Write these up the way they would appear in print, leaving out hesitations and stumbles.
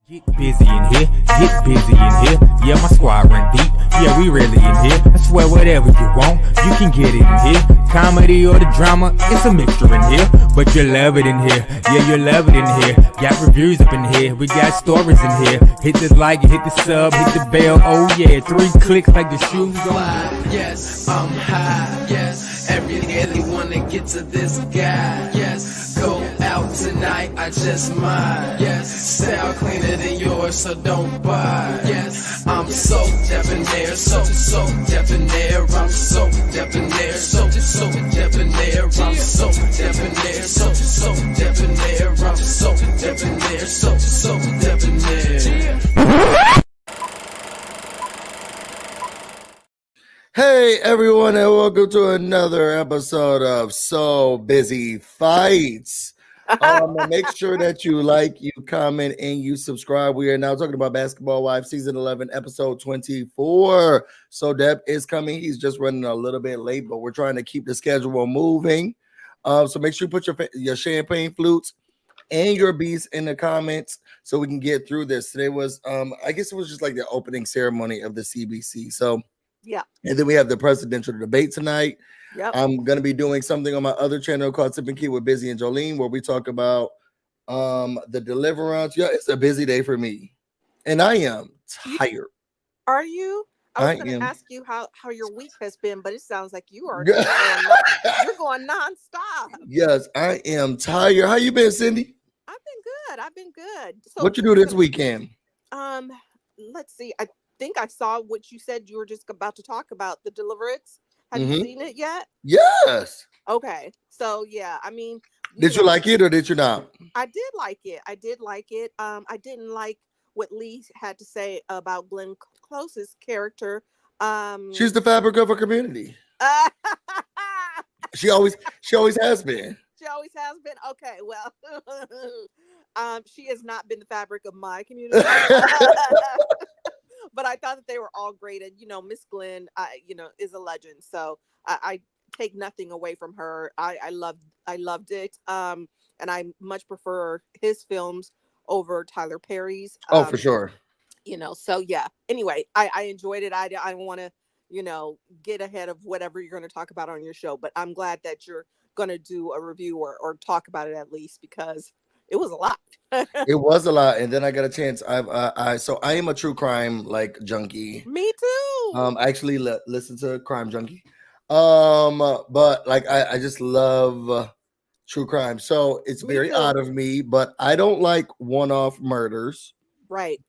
Get busy in here, get busy in here. Yeah, my squad run deep. Yeah, we really in here. I swear whatever you want, you can get it in here. Comedy or the drama, it's a mixture in here. But you love it in here, yeah, you love it in here. Got reviews up in here, we got stories in here. Hit the like, hit the sub, hit the bell, oh yeah. 3 clicks like the shoes on. Yes, I'm high, yes. Every wanna get to this guy, yes. Go out tonight, I just might, yes. Style cleaner than yours, so don't buy, yes. I'm so debonair, so debonair. I'm so debonair, so debonair. I'm so debonair, so debonair. I'm so debonair, so debonair. Hey everyone, and welcome to another episode of So Busy Fights. Make sure that you like, you comment, and you subscribe. We are now talking about Basketball Wives Season 11, Episode 24. So Deb is coming. He's just running a little bit late, but we're trying to keep the schedule moving. So make sure you put your champagne flutes and your beats in the comments so we can get through this. Today was, I guess it was just like the opening ceremony of the CBC. So yeah, and then we have the presidential debate tonight. Yep. I'm gonna be doing something on my other channel called Sip and Key with Busy and Jolene, where we talk about the deliverance. Yeah, it's a busy day for me, and I am tired. Are you? I was going to ask you how your week has been, but it sounds like you are you're going nonstop. Yes, I am tired. How you been, Cindy? I've been good. So what you do this weekend? Let's see. I think I saw what you said you were just about to talk about, the deliverance. Have you seen it yet? Yes. Okay. So yeah, I mean, did you like it or did you not? I did like it. I didn't like what Lee had to say about Glenn Close's character. She's the fabric of her community. She always has been. She always has been. Okay, well, she has not been the fabric of my community. But I thought that they were all great, and Miss Glenn, is a legend. So I take nothing away from her. I loved it. And I much prefer his films over Tyler Perry's. Oh, for sure. So yeah. Anyway, I enjoyed it. I don't want to, get ahead of whatever you're going to talk about on your show, but I'm glad that you're going to do a review or talk about it at least, because it was a lot. It was a lot, and then I got a chance. So I am a true crime junkie. Me too. I actually listen to Crime Junkie. But like I just love true crime. So it's very odd of me, but I don't like one-off murders, right?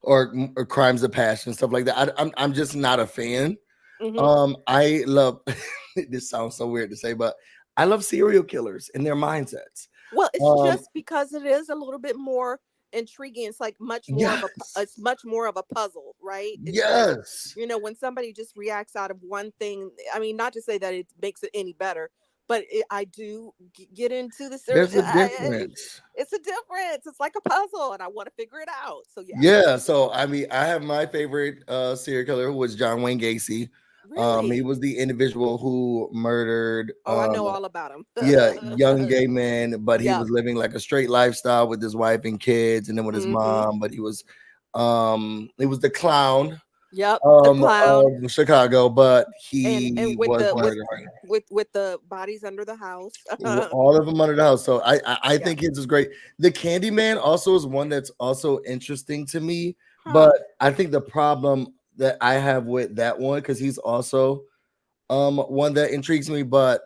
Or crimes of passion, stuff like that. I'm just not a fan. Mm-hmm. I love. This sounds so weird to say, but I love serial killers and their mindsets. Well, it's just because it is a little bit more intriguing. It's like much more of a puzzle, right? It's yes. Like, when somebody just reacts out of one thing, I mean, not to say that it makes it any better, but I do get into the there's a difference. It's a difference. It's like a puzzle, and I want to figure it out. So yeah. Yeah. So I mean, I have my favorite serial killer, who was John Wayne Gacy. Really? He was the individual who murdered. I know all about him. Yeah, young gay man, but he was living like a straight lifestyle with his wife and kids, and then with his mom. But he was the clown. Yep, the of clown Chicago, but he and with was with the bodies under the house. All of them under the house. So I think his is great. The Candyman also is one that's also interesting to me, but I think the problem that I have with that one, because he's also one that intrigues me, but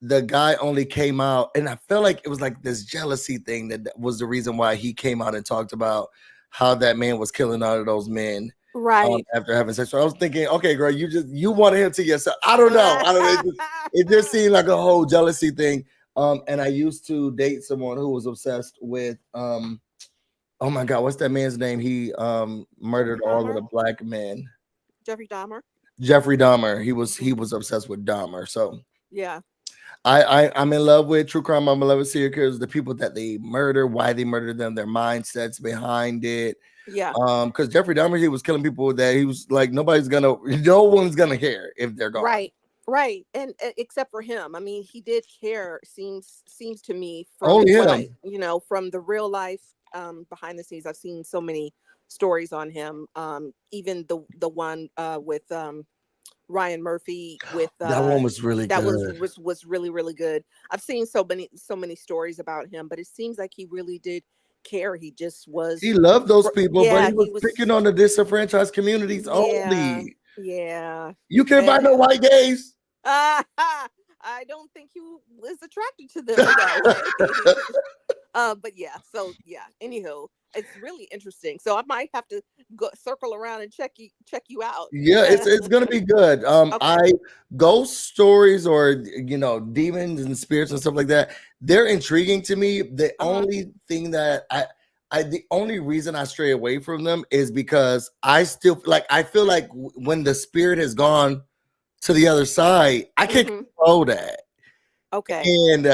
the guy only came out, and I felt like it was like this jealousy thing that was the reason why he came out and talked about how that man was killing all of those men, right, after having sex. So I was thinking, okay, girl, you wanted him to yourself. I don't know. It just seemed like a whole jealousy thing. And I used to date someone who was obsessed with oh my God, what's that man's name? He murdered all of the black men. Jeffrey Dahmer. He was obsessed with Dahmer. So yeah, I'm in love with true crime. I'm in love with serial killers, the people that they murder, why they murdered them, their mindsets behind it. Yeah. Because Jeffrey Dahmer, he was killing people that he was like, no one's gonna care if they're gone. Right. And except for him. I mean, he did care, seems to me, from only him. from the real life behind the scenes. I've seen so many stories on him. Even the one with Ryan Murphy with That one was really that good. was really really good. I've seen so many stories about him, but it seems like he really did care. He just He was, loved those people, but yeah, he he was was, picking on the disenfranchised communities yeah, only. yeah. You can't find And no white gays. I don't think he was attracted to them in that way. But yeah, so yeah. Anywho, it's really interesting. So I might have to go circle around and check you out. Yeah, it's gonna be good. Okay. I ghost stories or demons and spirits and stuff like that. They're intriguing to me. The Uh-huh. only thing that the only reason I stray away from them is because I still I feel like when the spirit has gone to the other side, I can't Mm-hmm. control that, Okay. and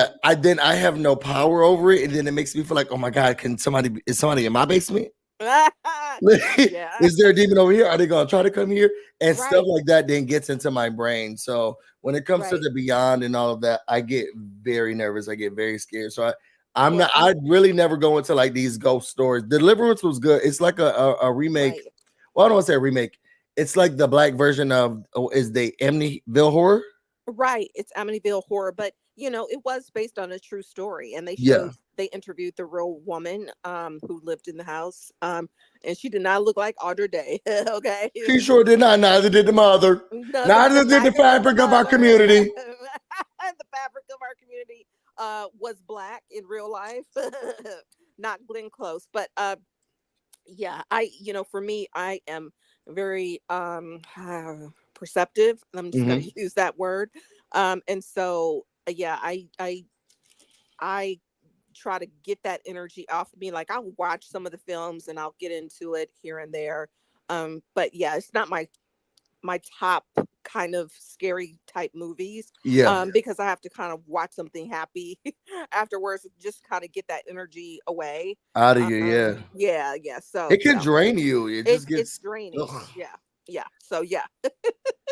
I have no power over it, and then it makes me feel like, oh my god, is somebody in my basement? Yeah. Is there a demon over here? Are they gonna try to come here? And stuff Right. like that then gets into my brain. So when it comes to Right. the beyond and all of that, I get very nervous. I get very scared. So I'm Well, not. I really never go into like these ghost stories. Deliverance was good. It's like a remake. right. Well, I don't want to say a remake. It's like the black version of is the Amityville Horror. Right. It's Amityville Horror, but it was based on a true story, and Yeah, they interviewed the real woman who lived in the house. And she did not look like Audra Day. Okay. she sure did not. Neither did the mother. Neither did the Neither did the fabric of our mother. community. The fabric of our community was black in real life. Not Glenn Close, but yeah, for me, I am very perceptive. I'm just going Mhm. to use that word. And so yeah, I try to get that energy off of me. Like, I'll watch some of the films and I'll get into it here and there. But yeah, it's not my top kind of scary type movies, Yeah, because I have to kind of watch something happy afterwards, just kind of get that energy away. out of you. Yeah. Yeah, yeah. So It can drain you. It just it's gets. draining. Ugh. Yeah, yeah. So yeah.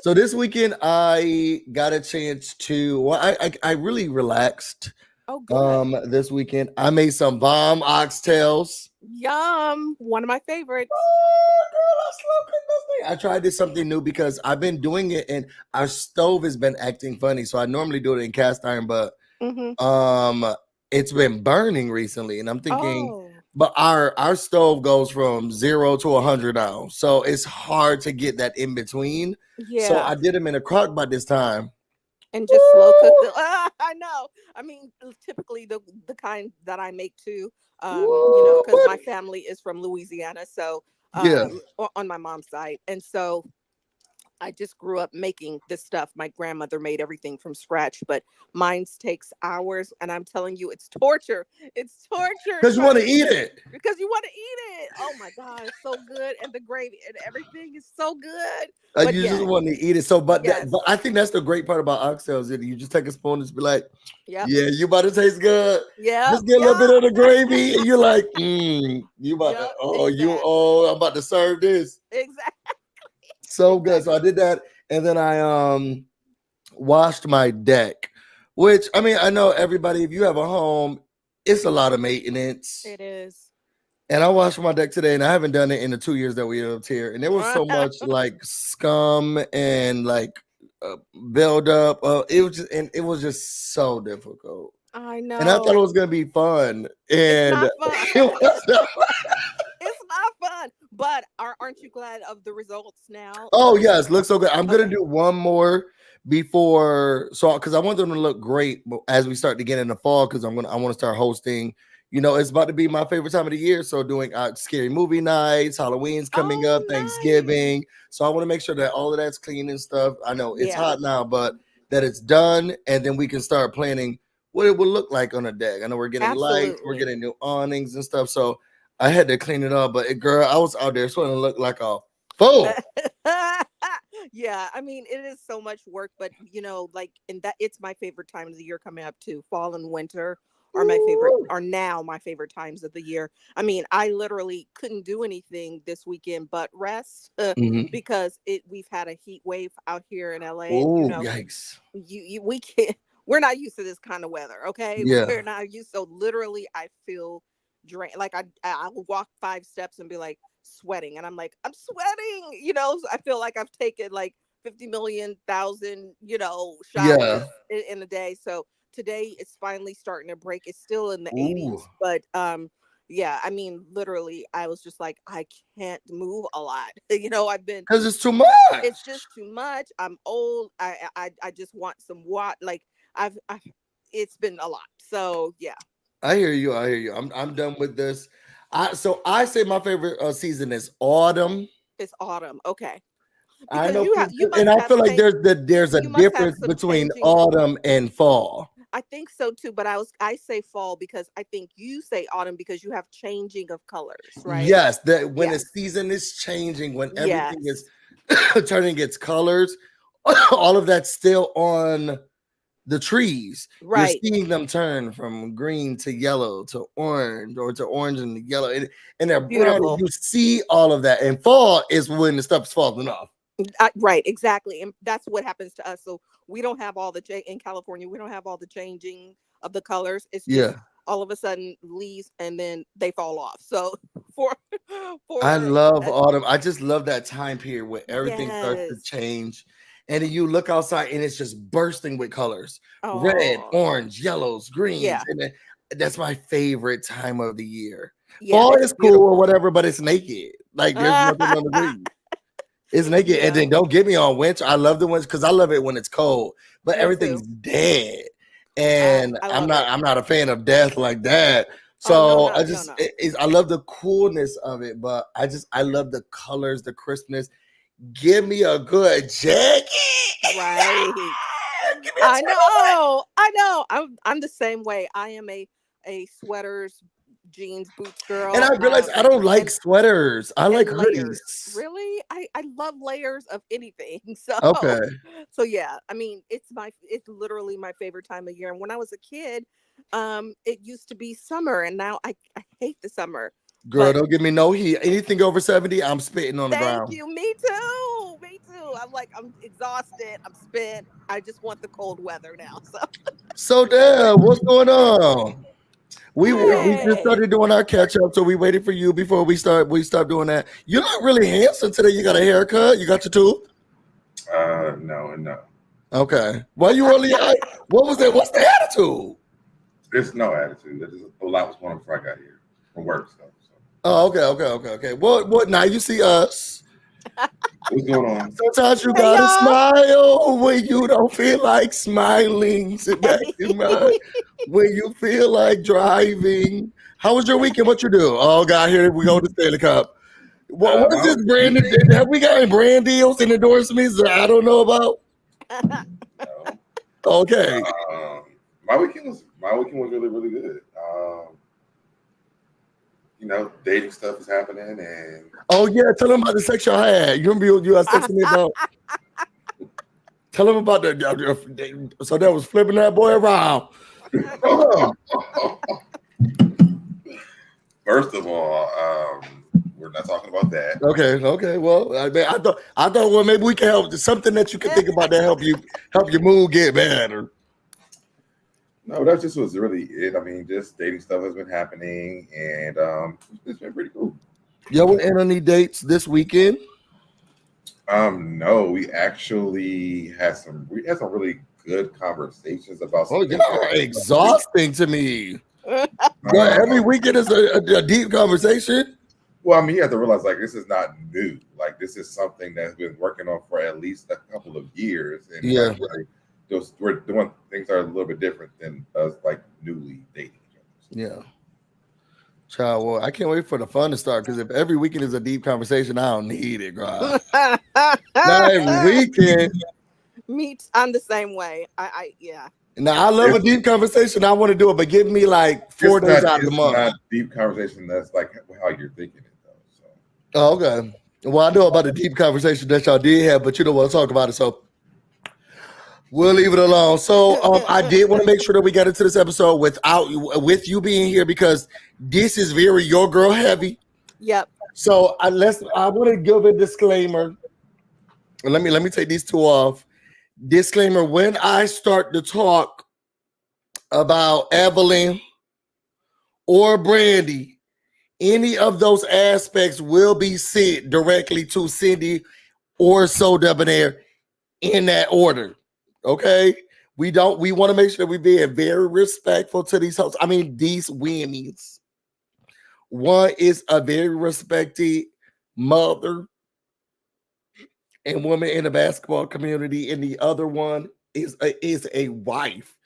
So this weekend I got a chance to. Well, I really relaxed. Oh, good. This weekend I made some bomb oxtails. Yum. One of my favorites. Oh, girl, I slow cooked those things. I tried this something new because I've been doing it, and our stove has been acting funny. So I normally do it in cast iron, but Mm-hmm. um, it's been burning recently, and I'm thinking. Oh, But our stove goes from 0 to 100 now, so it's hard to get that in between. So yeah. I did them in a crock pot this time. And just slow cook Woo! the. I know. I mean, typically the kind that I make too. Woo, Because my buddy. family is from Louisiana, so Yeah, on my mom's side, and so I just grew up making this stuff. My grandmother made everything from scratch, but mine's takes hours, and I'm telling you, it's torture. It's torture because you trying want to to eat it. because you want to eat it. Oh my god, it's so good, and the gravy and everything is so good. But You yeah, just want to eat it. So, yes, but I think that's the great part about oxtails. Is you just take a spoon and just be like, yep, "Yeah, you about to taste good." yep, Just get a little bit yep, of the gravy, and you're like, You about to? yep, Oh, exactly, I'm about to serve this. exactly, So good. So I exactly. did that, and then I washed my deck, which I mean, I know everybody, if you have a home, it's a lot of maintenance. It is. And I washed my deck today, and I haven't done it in the 2 years that we lived here. And there was so much like scum and like build up. It was just so difficult. I And I thought it know. was gonna be fun, It's and not fun. it was not. It's not fun. But aren't you glad of the results now? Oh yes, looks so good. I'm gonna Okay. do one more before, so because I want them to look great as we start to get in the fall. Because I want to start hosting. It's about to be my favorite time of the year. So doing scary movie nights, Halloween's coming up, Oh, nice. Thanksgiving. So I want to make sure that all of that's clean and stuff. I know it's Yeah, hot now, but that it's done, and then we can start planning what it will look like on a deck. I know we're getting lights, we're absolutely. getting new awnings and stuff. So I had to clean it up, but girl, I was out there starting to look like a fool. Yeah, I mean, it is so much work, but like, and that it's my favorite time of the year coming up too. Fall and winter Ooh. are now my favorite times of the year. I mean, I literally couldn't do anything this weekend but rest, Mhm. because we've had a heat wave out here in LA, and Ooh, yikes. we can't we're not used to this kind of weather. Okay. Yeah. We're not used. So literally I feel drain. Like I'll walk 5 steps and be like sweating, and I'm like, I'm sweating. You know, so I feel like I've taken like 50,000,000, Yeah. showers in a day. So today it's finally starting to break. It's still in the Ooh. 80s, but yeah, I mean, literally, I was just like, I can't move a lot. I've been. Because it's too much. It's just too much. I'm old. I just want some like I've. It's been a lot. So yeah. I hear you. I hear you. I'm done with this. I say my favorite season is autumn. It's autumn. Okay. I Because know, you and must I have feel like change. there's a You must have difference some between changing. autumn and fall. I think so too, but I say fall because I think you say autumn because you have changing of colors, right? Yes, that when the Yes. season is changing, when everything is Yes. turning its colors, all of that's still on the trees. You're Right. seeing them turn from green to yellow to orange, or to orange and yellow, and they're bright. Beautiful. You see all of that. And fall is when the stuff's falling off. Right, exactly, and that's what happens to us. So we don't have all the in California. We don't have all the changing of the colors. It's just Yeah. all of a sudden leaves, and then they fall off. So for I for love autumn. I just love that time period where everything starts to yes. change. And then you look outside and it's just bursting with colors. Red, Oh orange, yellows, greens. yeah, And that's my favorite time of the year. yeah, Fall it's is cool or beautiful. whatever, but it's naked. Like there's nothing on the green. It's naked. And Yeah, then don't get me on winter. I love the winter because I love it when it's cold, but me everything's too. dead. And I I'm love not it. I'm not a fan of death like that. Oh no, So no, no, no. I love the coolness of it, but I love the colors, the crispness. Give me a good jacket. Right. Give me a I jacket. know. I know. I'm the same way. I am a sweaters, jeans, boots And girl. I realized I don't like And sweaters. I like layers. hoodies. Really? I love layers of anything. So Okay. so yeah, I mean, it's literally my favorite time of year. And when I was a kid, it used to be summer, and now I hate the summer. Girl, But don't give me no heat. Anything over 70, I'm spitting on the thank ground. you. Me too. Me too. I'm like, I'm exhausted. I'm spent. I just want the cold weather now. So So Dad, what's going on? We just hey. started doing our catch up, so we waited for you before we start doing that. You look really handsome today. You got a haircut. You got your tooth. No, and no. Okay. Why you only? What was that? What's the attitude? There's no attitude. There's just a lot was going on before I got here from work stuff. So. Oh, okay. What? Now you see us. What's going on? Sometimes you Hey gotta y'all. smile when you don't feel like smiling. Sit back and smile when you feel like driving. How was your weekend? What you do? Oh God, here we go to Stanley Cup. What is this brand? Have we got any brand deals and endorsements that I don't know about? No. Okay. My weekend was really, really good. Dating stuff is happening, and Oh yeah, tell them about the sex y'all had. You remember you was texting me about? Tell them about the. So that was flipping that boy around. First of all, we're not talking about that. Okay. Well, I thought well maybe we can help. Something that you can think about that help your mood get better. No, that just was really it. I mean, just dating stuff has been happening, and it's been pretty cool. Y'all went in on any dates this weekend? No, we actually had some really good conversations about Oh, some y'all are exhausting to me. Every weekend is a deep conversation. Well, I mean, you have to realize like this is not new. Like this is something that's been working on for at least a couple of years, and Yeah. we're doing things that are a little bit different than us like newly dating each other. Yeah. Child, well, I can't wait for the fun to start because if every weekend is a deep conversation, I don't need it, girl. Not every weekend. I'm the same way. Yeah. Now I love a deep conversation. I want to do it, but give me like 4 days out of the month. It's not deep conversation. That's like how you're thinking it though. So. Oh, okay. Well, I know about the deep conversation that y'all did have, but you don't want to talk about it, so we'll leave it alone. So I did want to make sure that we got into this episode with you being here because this is very your girl heavy. Yep. So I want to give a disclaimer. Let me take these two off. Disclaimer: when I start to talk about Evelyn or Brandy, Any of those aspects will be sent directly to Cindy or SoDebNair in that order. Okay. We want to make sure we being very respectful to these hosts. I mean, these women's. One is a very respected mother and woman in the basketball community, and the other one is a wife.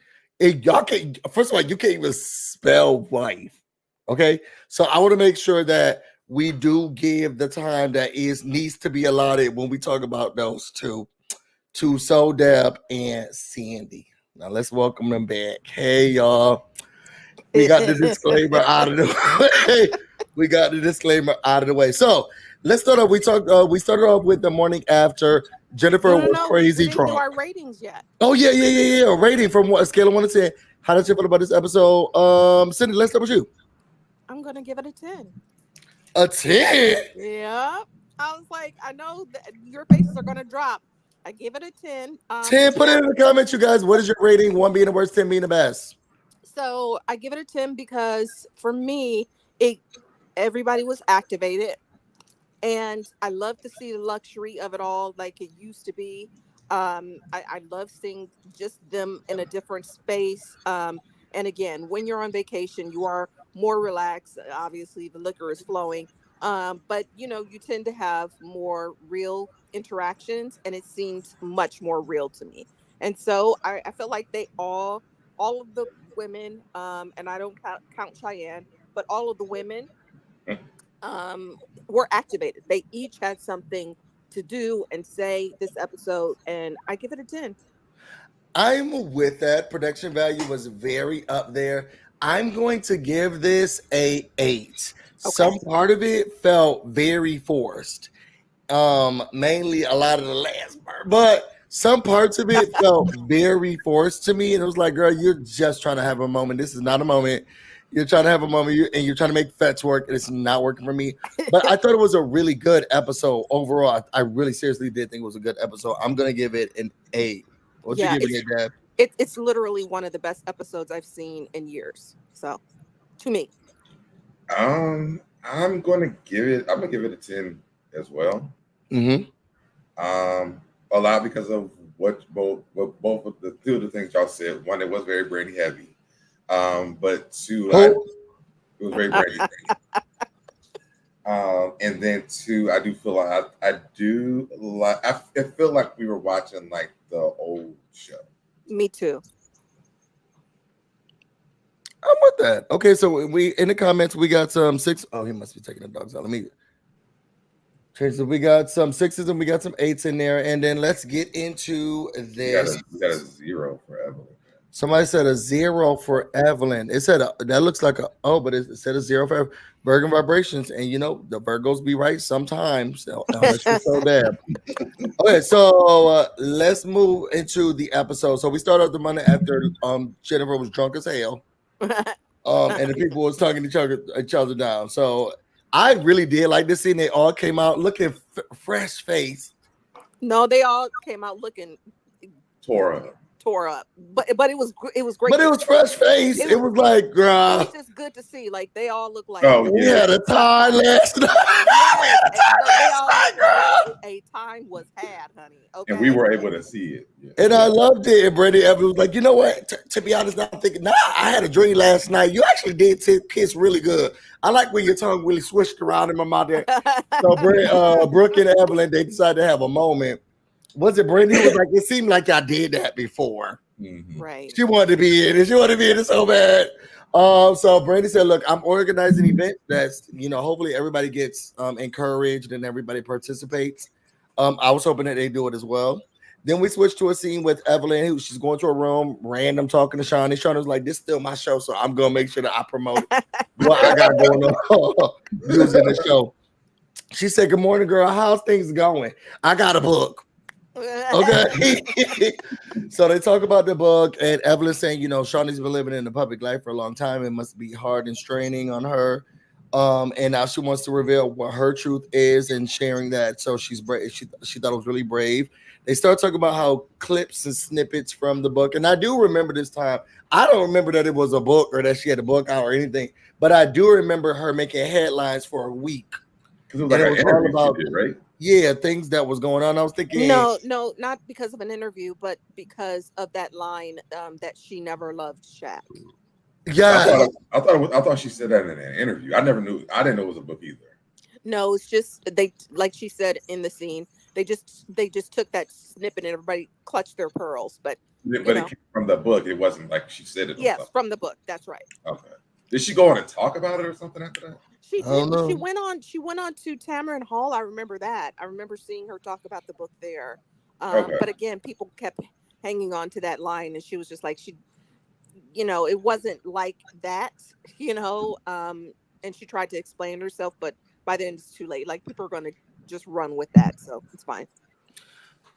And y'all can't, first of all, you can't even spell wife. Okay. So I want to make sure that we do give the time that needs to be allotted when we talk about those two to SoDeb and Sandy. Now let's welcome them back. Hey y'all. We got the disclaimer out of the way. We got the disclaimer out of the way. So let's start off. We started off with the morning after. Jennifer was crazy we didn't drunk. do our ratings yet. Oh yeah. Rating from what, a scale of 1 to 10. How did you feel about this episode? Cindy, let's start with you. I'm gonna give it a 10. A 10? Yeah. I was like, I know that your faces are gonna drop. I give it a 10. 10. Put it in the comments, you guys. What is your rating? 1 being the worst, 10 being the best. So I give it a 10 because for me, everybody was activated. And I love to see the luxury of it all like it used to be. I love seeing just them in a different space. And again, when you're on vacation, you are more relaxed. Obviously, the liquor is flowing. But, you tend to have more real interactions, and it seems much more real to me. And so I feel like all of the women, and I don't count Cheyenne, but all of the women were activated. They each had something to do and say this episode, and I give it a 10. I'm with that. Production value was very up there. I'm going to give this a 8. Okay. Some part of it felt very forced. Mainly a lot of the last part, but some parts of it felt very forced to me. And it was like, girl, you're just trying to have a moment. This is not a moment. You're trying to have a moment and you're trying to make fetch work, and it's not working for me. But I thought it was a really good episode overall. I really seriously did think it was a good episode. I'm going to give it an 8. What you giving it, Deb? It's literally one of the best episodes I've seen in years. So, to me. I'm gonna give it a 10 as well. Mm-hmm. A lot because of what both of the two of the things y'all said. One, it was very Brandy heavy. But two, it was very Brandy. And then two, I do feel like I feel like we were watching like the old show. Me too. I'm with that. Okay, so we in the comments we got some 6. Oh, he must be taking the dogs out. Let me change. So we got some 6s and we got some 8s in there, and then let's get into this. We got a 0 for Evelyn. Somebody said a 0 for Evelyn. It said that looks like but it said a 0 for Virgo vibrations, and the Virgos be right sometimes. Unless you're so bad. Okay, so let's move into the episode. So we started off the Monday after Jennifer was drunk as hell, and the people was talking each other down. So I really did like this scene. They all came out looking fresh faced. No, they all came out looking tore up. But it was great. But it was fresh face. It was like, girl. It's just good to see. Like they all look like we had a time last night. A time was had, honey. Okay. And we were able to see it. Yeah. And I loved it. And Brandy Evans was like, you know what? To be honest, I'm thinking, I had a dream last night. You actually did kiss really good. I like when your tongue really swished around in my mouth there. So Brooke and Evelyn, they decided to have a moment. Was it Brandy? It was like, it seemed like I did that before. Mm-hmm. Right. She wanted to be in it. She wanted to be in it so bad. So Brandy said, look, I'm organizing an event that's, hopefully everybody gets encouraged and everybody participates. I was hoping that they do it as well. Then we switched to a scene with Evelyn. She's going to a room, random talking to Shaunie. Shaunie was like, this is still my show, so I'm going to make sure that I promote what I got going on using the show. She said, good morning, girl. How's things going? I got a book. Okay. So they talk about the book, and Evelyn saying, Shaunie's been living in the public life for a long time. It must be hard and straining on her. And now she wants to reveal what her truth is and sharing that. So she's brave. She thought it was really brave. They start talking about how clips and snippets from the book, and I do remember this time. I don't remember that it was a book or that she had a book out or anything, but I do remember her making headlines for a week. Because it was like an interview she did, right? Yeah, things that was going on. I was thinking, no, not because of an interview, but because of that line that she never loved Shaq. yeah, I thought she said that in an interview. I didn't know it was a book either. No, it's just they, like she said in the scene, they just took that snippet and everybody clutched their pearls. But It came from the book. It wasn't like she said it. Yes, from the book. That's right. Okay. Did she go on and talk about it or something after that? She did. She went on to Tamron Hall. I remember that. I remember seeing her talk about the book there. But again, people kept hanging on to that line, and she was just like, it wasn't like that, and she tried to explain herself, but by then it's too late. Like, people are going to just run with that, so it's fine.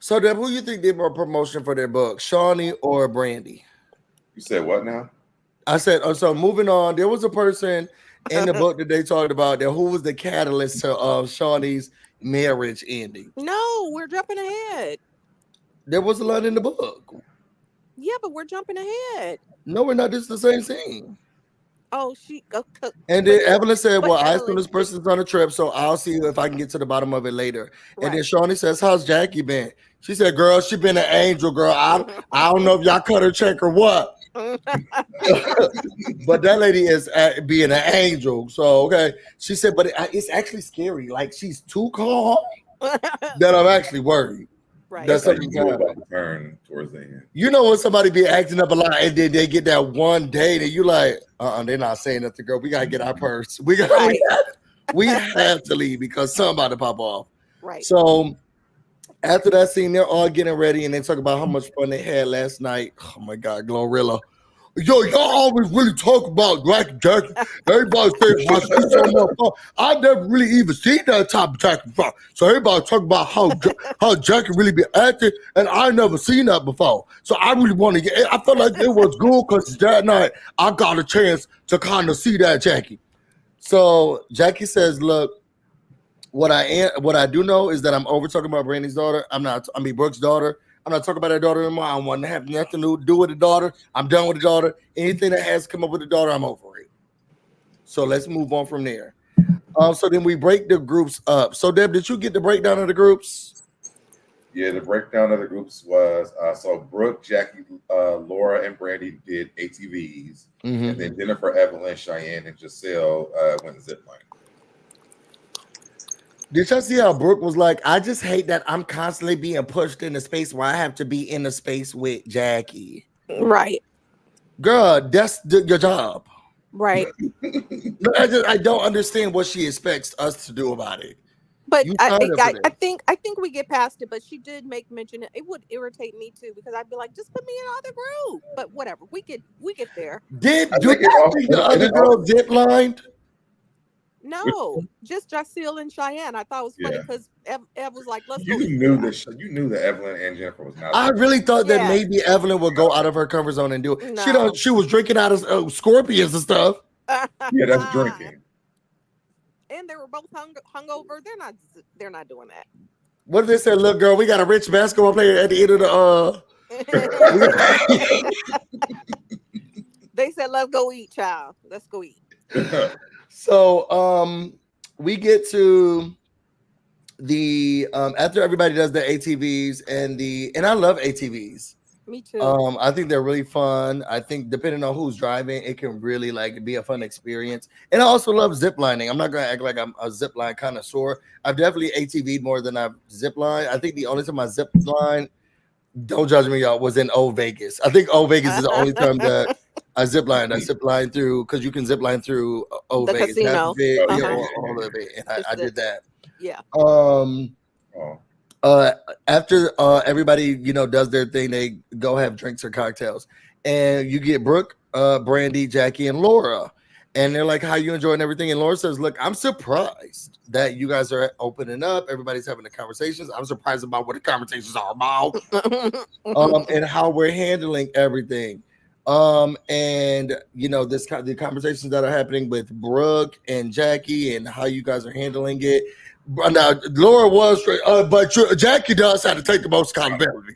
So, Deb, who you think did more promotion for their book, Shaunie or Brandy? You said what now? I said, so moving on, there was a person in the book that they talked about that who was the catalyst to Shaunie's marriage ending. No, we're jumping ahead. There was a line in the book. Yeah, but we're jumping ahead. No, we're not. This is the same scene. Oh, and then Evelyn said, well, I assume this person's on a trip, so I'll see if I can get to the bottom of it later. Right. And then Shaunie says, how's Jackie been? She said, girl, she been an angel, girl. I don't know if y'all cut her check or what. But that lady is being an angel. So, okay. She said, but it's actually scary. Like, she's too calm that I'm actually worried. Right. That's something about to turn towards the end. You know when somebody be acting up a lot and then they get that one day that you like, they're not saying nothing, girl. We gotta get our purse. We have to leave because somebody pop off. Right. So after that scene, they're all getting ready and they talk about how much fun they had last night. Oh my God, Glorilla. Yo, y'all always really talk about Jackie. Everybody say how she's so much fun. I never really even seen that type of Jackie before. So everybody talk about how Jackie really be acting, and I never seen that before. So I really want to get. I felt like it was good because that night I got a chance to kind of see that Jackie. So Jackie says, "Look, what I do know is that I'm over talking about Brandy's daughter. Brooke's daughter." I'm not talking about her daughter anymore. I don't want to have nothing to do with the daughter. I'm done with the daughter. Anything that has come up with the daughter, I'm over it. So let's move on from there. So then we break the groups up. So Deb, did you get the breakdown of the groups? Yeah, the breakdown of the groups was so Brooke, Jackie, Laura, and Brandy did ATVs, and then Jennifer, Evelyn, Cheyenne, and Giselle went zipline. Did y'all see how Brooke was like, I just hate that I'm constantly being pushed in a space where I have to be in a space with Jackie. Right. Girl, that's your job. Right. I don't understand what she expects us to do about it. But I think we get past it, but she did make mention it would irritate me too, because I'd be like, just put me in another group. But whatever, we get there. Did the other girl zip lined? No, just Jacille and Cheyenne. I thought it was funny because Ev was like, "Let's go." You knew that Evelyn and Jennifer was not. I really thought that maybe Evelyn would go out of her comfort zone and do it. No. She was drinking out of scorpions and stuff. Yeah, that's drinking. And they were both hungover. They're not doing that. What did they say? Look, girl, we got a rich basketball player at the end of the. They said, "Let's go eat, child. Let's go eat." So we get to the after everybody does the ATVs and I love ATVs. Me too. I think they're really fun. I think depending on who's driving, it can really be a fun experience. And I also love ziplining. I'm not gonna act like I'm a zipline connoisseur. I've definitely ATV'd more than I've ziplined. I think the only time I zipline, don't judge me, y'all, was in Old Vegas. I think Old Vegas is the only time that I ziplined through, because you can zipline through Old Vegas. Casino. All of it. And I did that. Yeah. After everybody, does their thing, they go have drinks or cocktails. And you get Brooke, Brandy, Jackie, and Laura. And they're like, how you enjoying everything? And Laura says, look, I'm surprised that you guys are opening up. Everybody's having the conversations. I'm surprised about what the conversations are about. And how we're handling everything. And you know, the conversations that are happening with Brooke and Jackie and how you guys are handling it. Now, Laura was, but Jackie does have to take the most accountability.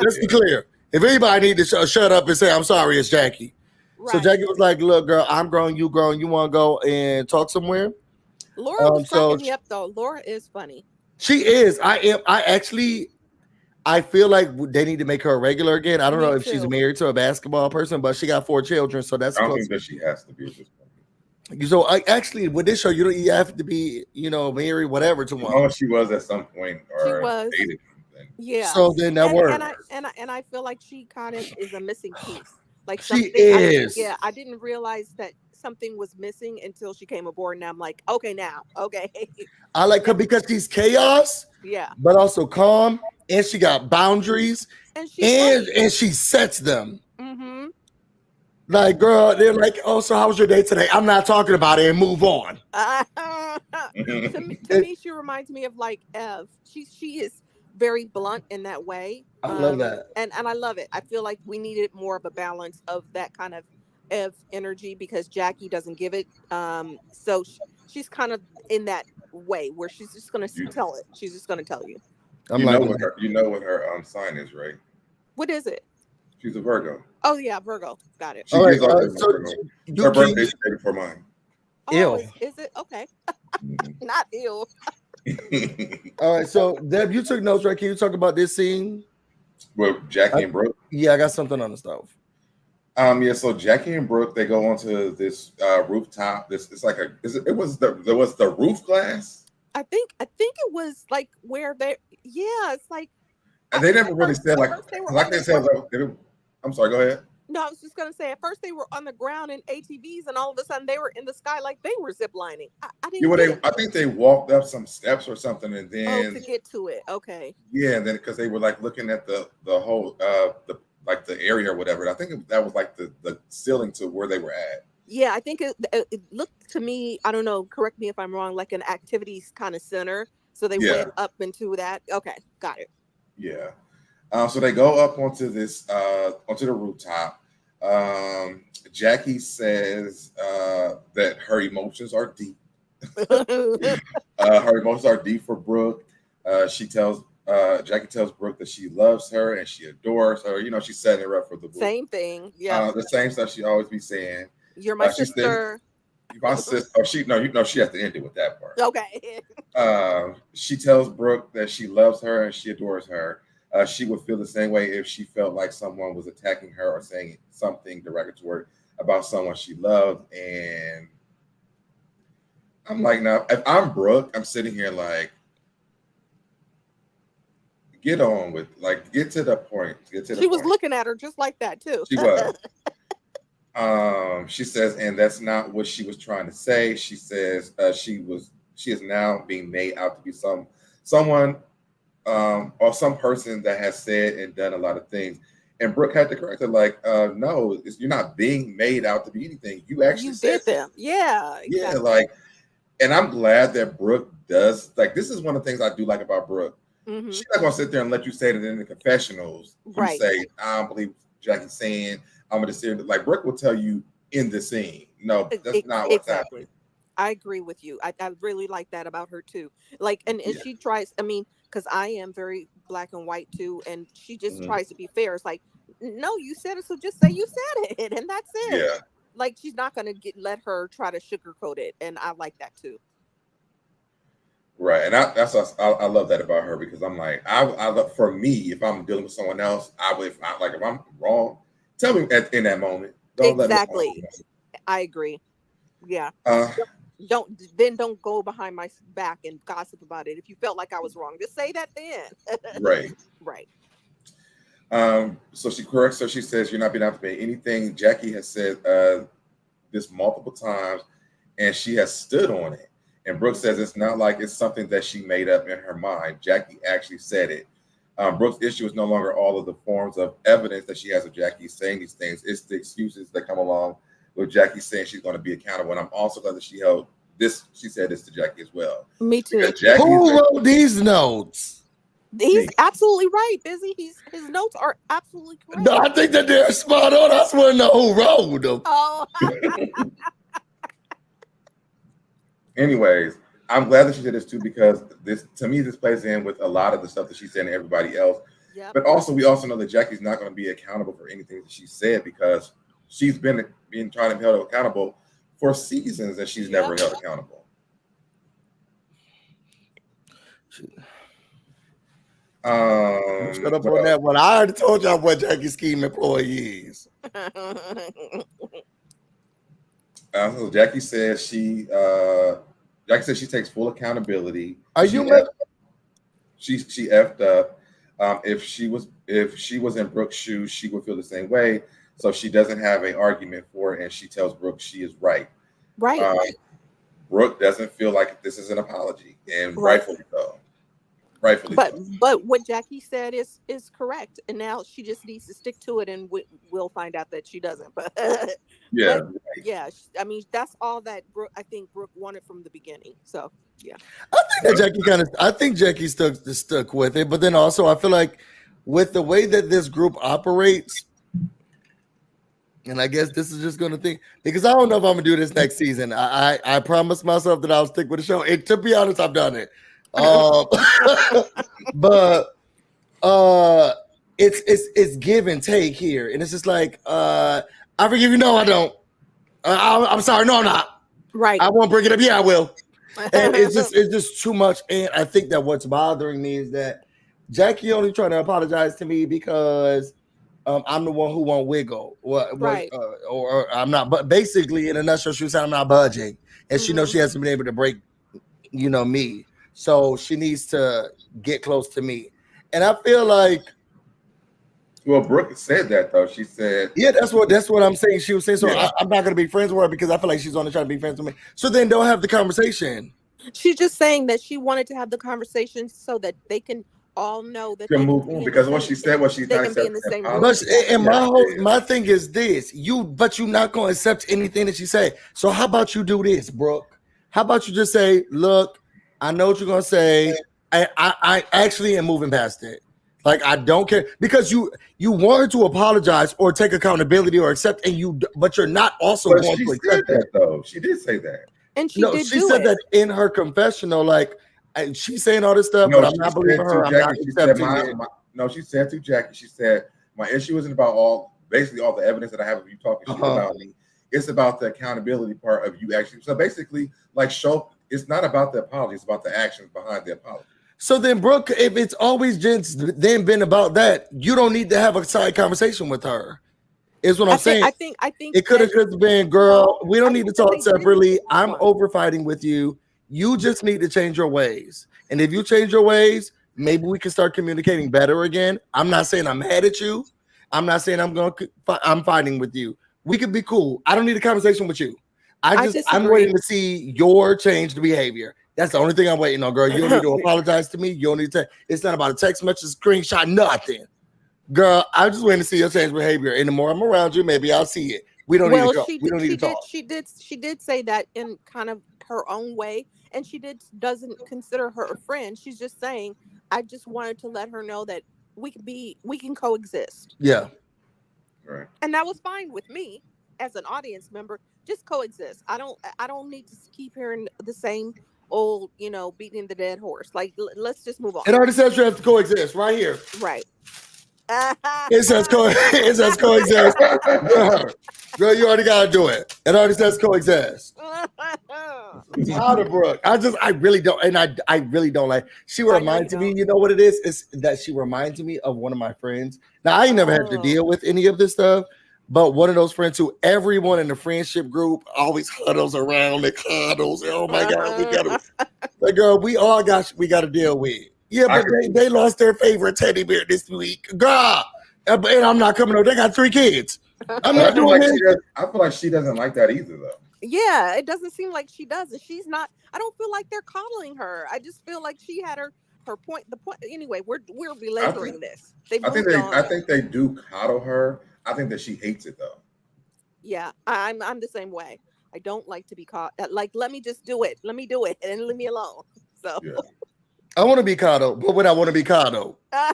Let's be clear. If anybody need to shut up and say I'm sorry, it's Jackie. So Right. Jackie was like, "Look, girl, I'm grown, you grown. You want to go and talk somewhere?" Laura was So cracking me up though. Laura is funny. she is. I am. I actually. I feel like they need to make her a regular again. I don't Me know if she's too. married to a basketball person, but she got 4 children, so that's I don't close. think that she has to be at this point. So I actually with this show, you don't you have to be, married, whatever to one. Oh, she was at some point She or was. dated something. Yeah. So then that works. And I feel like she kind of is a missing piece. Like She something is. I didn't realize that something was missing until she came aboard, and I'm like, okay, now, okay. I like her because she's chaos, Yeah. but also calm, and she got boundaries, And she's and she sets them. mm-hmm. Like, girl, they're like, oh, so how was your day today? I'm not talking about it and move on. To me, she reminds me of like Ev. She is very blunt in that way. I love that. And I love it. I feel like we needed more of a balance of that kind of Ev energy because Jackie doesn't give it. So she's kind of in that way where she's just gonna tell it. She's just gonna tell you. I'm like, You know what her sign is, right? What is it? She's a Virgo. Oh yeah, Virgo. Got it. She all right, is also a so Virgo. Her birthday's the day before mine. Oh, Ew. is it okay? Not ill. all right, so Deb, you took notes, right? Can you talk about this scene? With Jackie and Brooke. Yeah, I got something on the stove. Yeah, so Jackie and Brooke, they go onto this rooftop. It was the roof glass. I think it was like where it's like And they never really said like they said. I'm sorry. Go ahead. No, I was just gonna say at first they were on the ground in ATVs, and all of a sudden they were in the sky like they were ziplining. I didn't. I think they walked up some steps or something, and then to get to it. Okay. Yeah, and then because they were like looking at the whole the area or whatever. I think that was like the ceiling to where they were at. Yeah, I think it looked to me. I don't know. Correct me if I'm wrong. Like an activities kind of center. So they went up into that. Okay, got it. Yeah. So they go up onto the rooftop. Jackie says that her emotions are deep. Her emotions are deep for Brooke. Jackie tells Brooke that she loves her and she adores her. She's setting her up for the book. Same thing. Yeah. The same stuff she always be saying. You're my sister. My sister. Oh, she has to end it with that part. Okay. She tells Brooke that she loves her and she adores her. She would feel the same way if she felt like someone was attacking her or saying something derogatory about someone she loved. And I'm like, now, if I'm Brooke, I'm sitting here like, get on with, like, get to the point. She was looking at her just like that too. She was. She says, and that's not what she was trying to say. She says she is now being made out to be someone or some person that has said and done a lot of things. And Brooke had to correct her, like, no, you're not being made out to be anything. You actually did them. Yeah. Exactly. Yeah, like, and I'm glad that Brooke does. Like, this is one of the things I do like about Brooke. Mm-hmm. She's not gonna sit there and let you say that in the confessionals. Right. You say, I don't believe Jackie's saying. I'm gonna sit there. Like, Brooke will tell you in the scene. No, that's not what's happening. I agree with you. I really like that about her too. Like, and she tries. I mean, because I am very black and white too, and she just tries to be fair. It's like, no, you said it, so just say you said it, and that's it. Yeah. Like, she's not gonna let her try to sugarcoat it, and I like that too. Right, and I love that about her, because I'm like, I love, for me, if I'm dealing with someone else, if I'm wrong, tell me in that moment. Don't exactly. Let me I agree. Yeah. Don't go behind my back and gossip about it. If you felt like I was wrong, just say that then. Right. Right. So she corrects her. She says, you're not being able to pay anything. Jackie has said this multiple times, and she has stood on it. And Brooke says it's not like it's something that she made up in her mind. Jackie actually said it. Brooke's issue is no longer all of the forms of evidence that she has of Jackie saying these things. It's the excuses that come along with Jackie saying she's going to be accountable. And I'm also glad that she said this to Jackie as well. Me too. Who wrote these notes? He's absolutely right, Busy. His notes are absolutely correct. No, I think that they're spot on. I just want to know who wrote them. Oh. Anyways, I'm glad that she did this too, because this, to me, this plays in with a lot of the stuff that she said and everybody else. Yep. But also, we also know that Jackie's not going to be accountable for anything that she said, because she's been being trying to be held accountable for seasons, and she's never held accountable. Shut up on that one. I already told y'all what Jackie's scheme employee is. So Jackie says she takes full accountability. Are she you? She effed up. If she was in Brooke's shoes, she would feel the same way. So she doesn't have an argument for it, and she tells Brooke she is right. Right. Brooke doesn't feel like this is an apology, and rightfully so. But what Jackie said is correct, and now she just needs to stick to it, and we'll find out that she doesn't. But yeah, I mean, that's all that I think Brooke wanted from the beginning. So yeah, I think Jackie stuck with it, but then also I feel like with the way that this group operates, and I guess this is just going to think, because I don't know if I'm gonna do this next season. I promised myself that I'll stick with the show, and to be honest, I've done it. But it's give and take here, and it's just like I forgive you. No, I don't. I'm sorry. No, I'm not. Right. I won't bring it up. Yeah, I will. And it's just too much. And I think that what's bothering me is that Jackie only trying to apologize to me because I'm the one who won't wiggle. Right. Or I'm not. But basically, in a nutshell, she was saying I'm not budging, and she knows she hasn't been able to break, me. So she needs to get close to me. And I feel like, well, Brooke said that though. She said, yeah, that's what I'm saying. She was saying, so I'm not going to be friends with her because I feel like she's only trying to be friends with me. So then don't have the conversation. She's just saying that she wanted to have the conversation so that they can all know that they can move on, because what she said was she's not accepting. And my thing is this: but you're not going to accept anything that she say. So how about you do this, Brooke? How about you just say, look, I know what you're gonna say. I actually am moving past it. Like, I don't care, because you want her to apologize or take accountability or accept, but you're not also going to accept that though. She did say that, and she said that in her confessional. Like, she's saying all this stuff, but I'm not believing her. I'm not accepting it. No, she said to Jackie, she said, my issue isn't about basically all the evidence that I have of you talking shit about me. It's about the accountability part of you actually. So basically, like, it's not about the apology, it's about the actions behind the apology. So then, Brooke, if it's always then been about that, you don't need to have a side conversation with her. Is what I'm saying. I think it could have just been, girl, we don't need to talk separately. I'm over fighting with you. You just need to change your ways. And if you change your ways, maybe we can start communicating better again. I'm not saying I'm mad at you. I'm not saying I'm fighting with you. We could be cool. I don't need a conversation with you. I'm waiting to see your changed behavior. That's the only thing I'm waiting on, girl. You don't need to apologize to me. You don't need to. It's not about a text message, screenshot, nothing. Girl, I'm just waiting to see your changed behavior. And the more I'm around you, maybe I'll see it. We don't need to go. We don't need to talk. She did say that in kind of her own way, and she doesn't consider her a friend. She's just saying, I just wanted to let her know that we can coexist. Yeah. Right. And that was fine with me as an audience member. Just coexist. I don't need to keep hearing the same old, beating the dead horse. Like, let's just move on. It already says you have to coexist right here. Right. It says coexist. Girl, you already gotta do it. It already says coexist. Out of Brooke. I really don't, and I really don't like. She reminds me. You know what it is? It's that she reminds me of one of my friends. Now, I ain't never had to deal with any of this stuff, but one of those friends who everyone in the friendship group always huddles around. They cuddles. Oh my God, we got to. Like, girl, we got to deal with. Yeah, but they lost their favorite teddy bear this week, girl. And I'm not coming over. They got 3 kids. I'm not doing it. I feel like she doesn't like that either, though. Yeah, it doesn't seem like she does. And she's not. I don't feel like they're coddling her. I just feel like she had her point. The point. Anyway, we're belaboring this. I think they do coddle her. I think that she hates it though. Yeah, I'm the same way. I don't like to be caught. Like, let me just do it. Let me do it and leave me alone. So. Yeah. I want to be coddled. What would I want to be coddled? I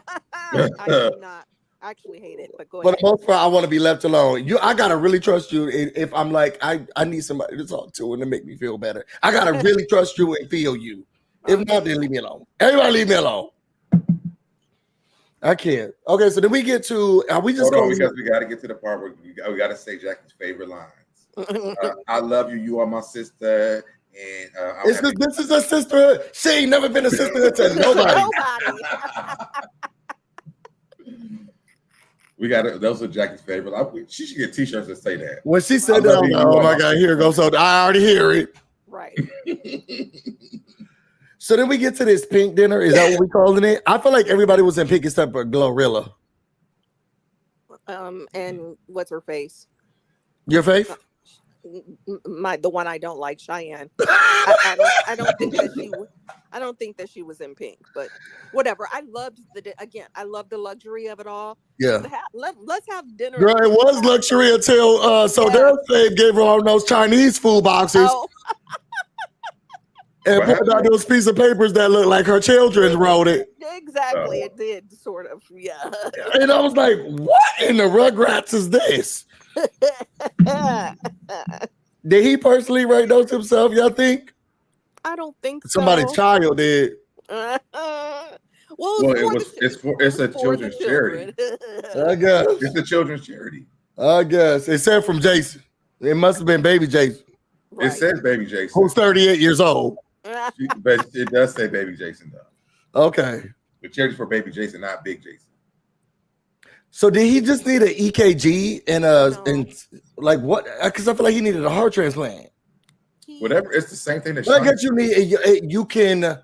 do not. I actually hate it, but go For ahead. the most part, I want to be left alone. I gotta really trust you. If I'm like, I need somebody to talk to and to make me feel better. I gotta really trust you and feel you. If not, then leave me alone. Everybody, leave me alone. I can't. Okay, so then we get to. Are we just Hold on, going? because we got to get to the part where we got to say Jackie's favorite lines. I love you. You are my sister. And This is a sisterhood. She ain't never been a sisterhood to nobody. We got it. Those are Jackie's favorite. She should get T-shirts that say that. When she said that, I was like, oh my God, here it goes. So I already hear it. Right. So then we get to this pink dinner. Is that what we're calling it? I feel like everybody was in pink except for Glorilla. And what's her face? Your faith? The one I don't like, Cheyenne. I don't think that she was in pink, but whatever. I loved I love the luxury of it all. Yeah. Let's have dinner. Girl, it was luxury until their fave gave her all those Chinese food boxes. Oh. And put out those pieces of papers that look like her children wrote it. Exactly, it did sort of, yeah. And I was like, what in the Rugrats is this? Did he personally write those himself, y'all think? I don't think Somebody's child did. It's a children's charity. I guess. It's a children's charity. I guess. It said from Jason. It must have been baby Jason. Right. It says baby Jason. Who's 38 years old. But it does say baby Jason, though. Okay. The charity's for baby Jason, not big Jason. So did he just need an EKG and like what? Because I feel like he needed a heart transplant. Whatever, it's the same thing that. I guess you can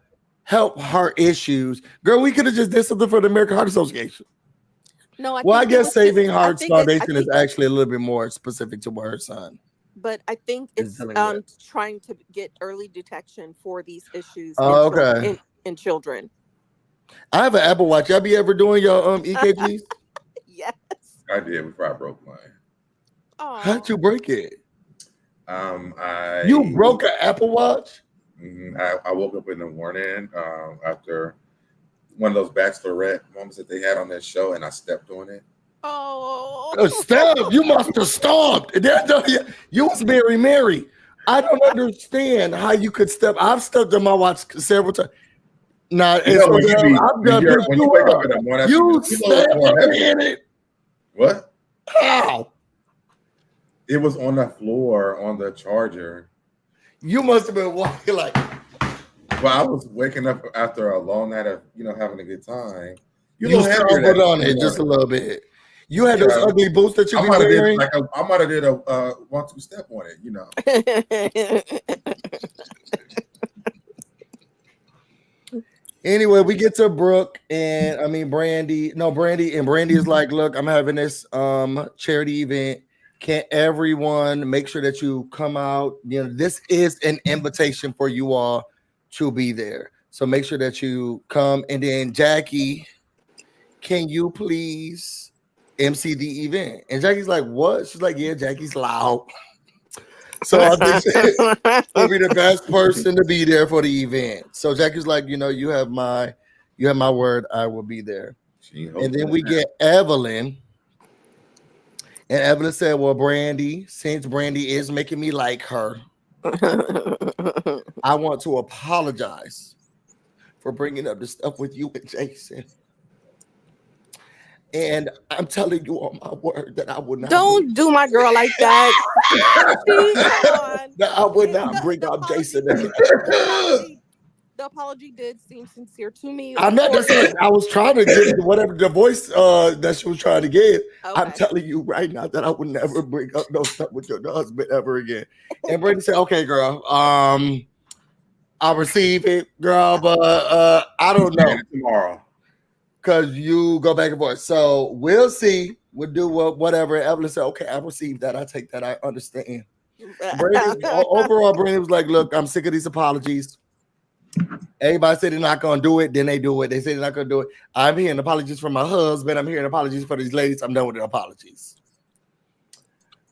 help heart issues, girl. We could have just did something for the American Heart Association. No, I guess Saving Hearts Foundation is actually a little bit more specific to her son. But I think it's trying to get early detection for these issues in children. I have an Apple Watch. Y'all be ever doing your EKGs? Yes. I did before I broke mine. How'd you break it? You broke an Apple Watch? I woke up in the morning after one of those bachelorette moments that they had on that show, and I stepped on it. Step? You must have stomped. You was very Mary. I don't understand how you could step. I've stepped on my watch several times. Nah, when you wake up in the morning, you stepped in it. What? How? It was on the floor on the charger. You must have been walking like. Well, I was waking up after a long night of having a good time. You stumbled on it just a little bit. You had those ugly boots that you be wearing. I might have did a 1-2 step on it, Anyway, we get to Brooke and Brandy. No, Brandy, and Brandy is like, look, I'm having this charity event. Can't everyone make sure that you come out? This is an invitation for you all to be there. So make sure that you come. And then Jackie, can you please MC the event? And Jackie's like, what? She's like, yeah, Jackie's loud. So I think she'll be the best person to be there for the event. So Jackie's like, you have my word, I will be there. And then we get Evelyn. And Evelyn said, well, Brandy, since Brandy is making me like her, I want to apologize for bringing up the stuff with you and Jason. And I'm telling you on my word that I would not. Don't do my girl like that. That I would not bring up Jason again. The apology did seem sincere to me. I'm not just saying. I was trying to get whatever the voice that she was trying to get. Okay. I'm telling you right now that I would never bring up no stuff with your husband ever again. And Brady said, "Okay, girl, I'll receive it, girl, but I don't know tomorrow because you go back and forth. So we'll see. We'll do whatever." Evelyn said, "Okay, I received that. I take that. I understand." Overall, Brady was like, "Look, I'm sick of these apologies. Everybody said they're not gonna do it, then they do it. They say they're not gonna do it. I'm hearing apologies from my husband. I'm hearing apologies for these ladies. I'm done with the apologies."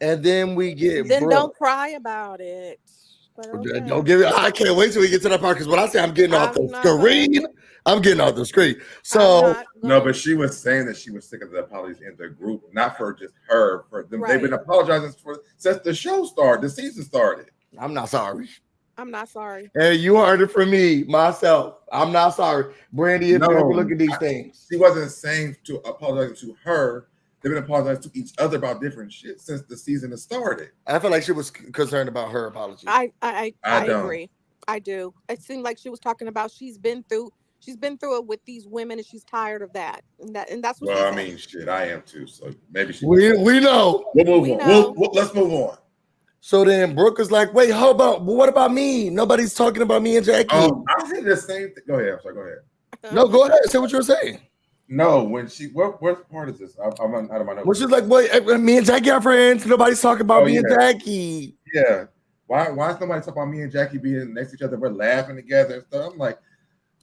And then we get Brooke. Don't cry about it. But okay. Don't give it. I can't wait till we get to that part because when I say I'm getting off the screen, I'm getting off the screen. So no, but she was saying that she was sick of the apologies in the group, not for just her. For them, they've been apologizing for since the show started, the season started. I'm not sorry. I'm not sorry. And you heard it from me, myself. I'm not sorry. Brandy, if you ever look at these things. She wasn't saying to apologize to her. They've been apologizing to each other about different shit since the season has started. I feel like she was concerned about her apology. I agree. I do. It seemed like she was talking about she's been through it with these women and she's tired of that. And that's what well, I mean, shit, I am too. So maybe she we know. We'll move on. Let's move on. So then Brooke is like, wait, what about me? Nobody's talking about me and Jackie. I said the same thing. Go ahead. I'm sorry, go ahead. No, go ahead. Say what you were saying. No, when she what part is this? I'm out of my notes. Well, she's like, wait, me and Jackie are friends. Nobody's talking about me and Jackie. Yeah. Why is nobody talking about me and Jackie being next to each other? We're laughing together and stuff. I'm like,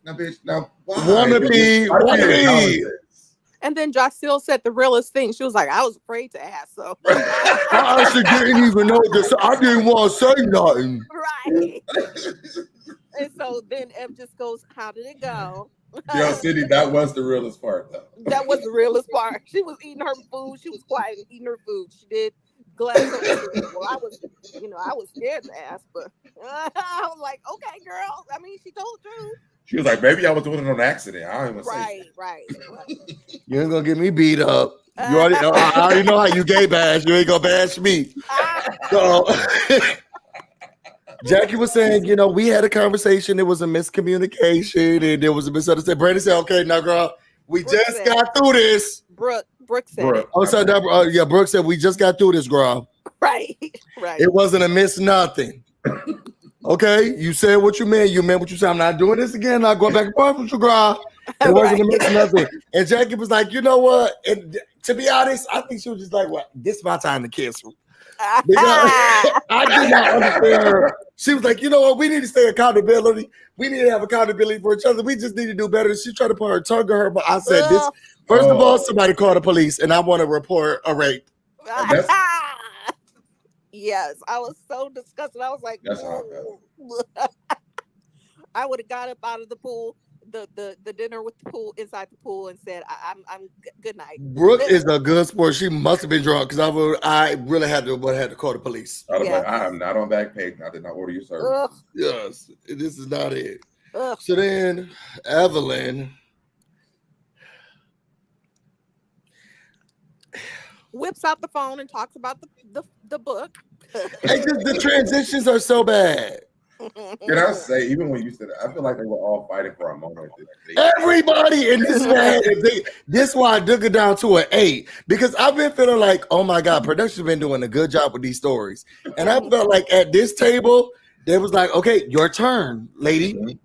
now, bitch, now why? Wanna be. And then Jacille said the realest thing. She was like, I was afraid to ask. So I actually didn't even know this. I didn't want to say nothing. Right. And so then Ev just goes, how did it go? Yo, Cindy, that was the realest part, though. That was the realest part. She was eating her food. She was quiet and eating her food. She did glass of food. Well, I was scared to ask, but I was like, okay, girl. I mean, she told the truth. She was like, maybe I was doing it on accident. I don't even say right. You ain't gonna get me beat up. I already know how you gay bash. You ain't gonna bash me. So Jackie was saying, we had a conversation. It was a miscommunication and there was a misunderstanding. Brandon said, okay, now, girl, we just got through this. Brooke said it. Oh, so Brooke said, we just got through this, girl. Right. It wasn't a miss nothing. Okay, you said what you meant. You meant what you said. I'm not doing this again. I'm not going back and forth with you, girl. It wasn't a miss nothing. And Jackie was like, you know what? And to be honest, I think she was just like, well, this is my time to kiss. I did not understand her. She was like, you know what? We need to stay accountability. We need to have accountability for each other. We just need to do better. She tried to put her tongue on her, but I said this. First of all, somebody called the police, and I want to report a rape. Yes, I was so disgusted. I was like, I would have got up out of the pool, the dinner with the pool inside the pool, and said, "I'm good night." Brooke is a good sport. She must have been drunk because I really had to call the police. I was like, I am not on back page. I did not order your service. Yes, this is not it. So then Evelyn whips out the phone and talks about the book. The transitions are so bad. Can I say, even when you said it, I feel like they were all fighting for a moment. Everybody in this man, this is why I dug it down to an 8 because I've been feeling like, oh my God, production's been doing a good job with these stories. And I felt like at this table, they was like, okay, your turn, lady.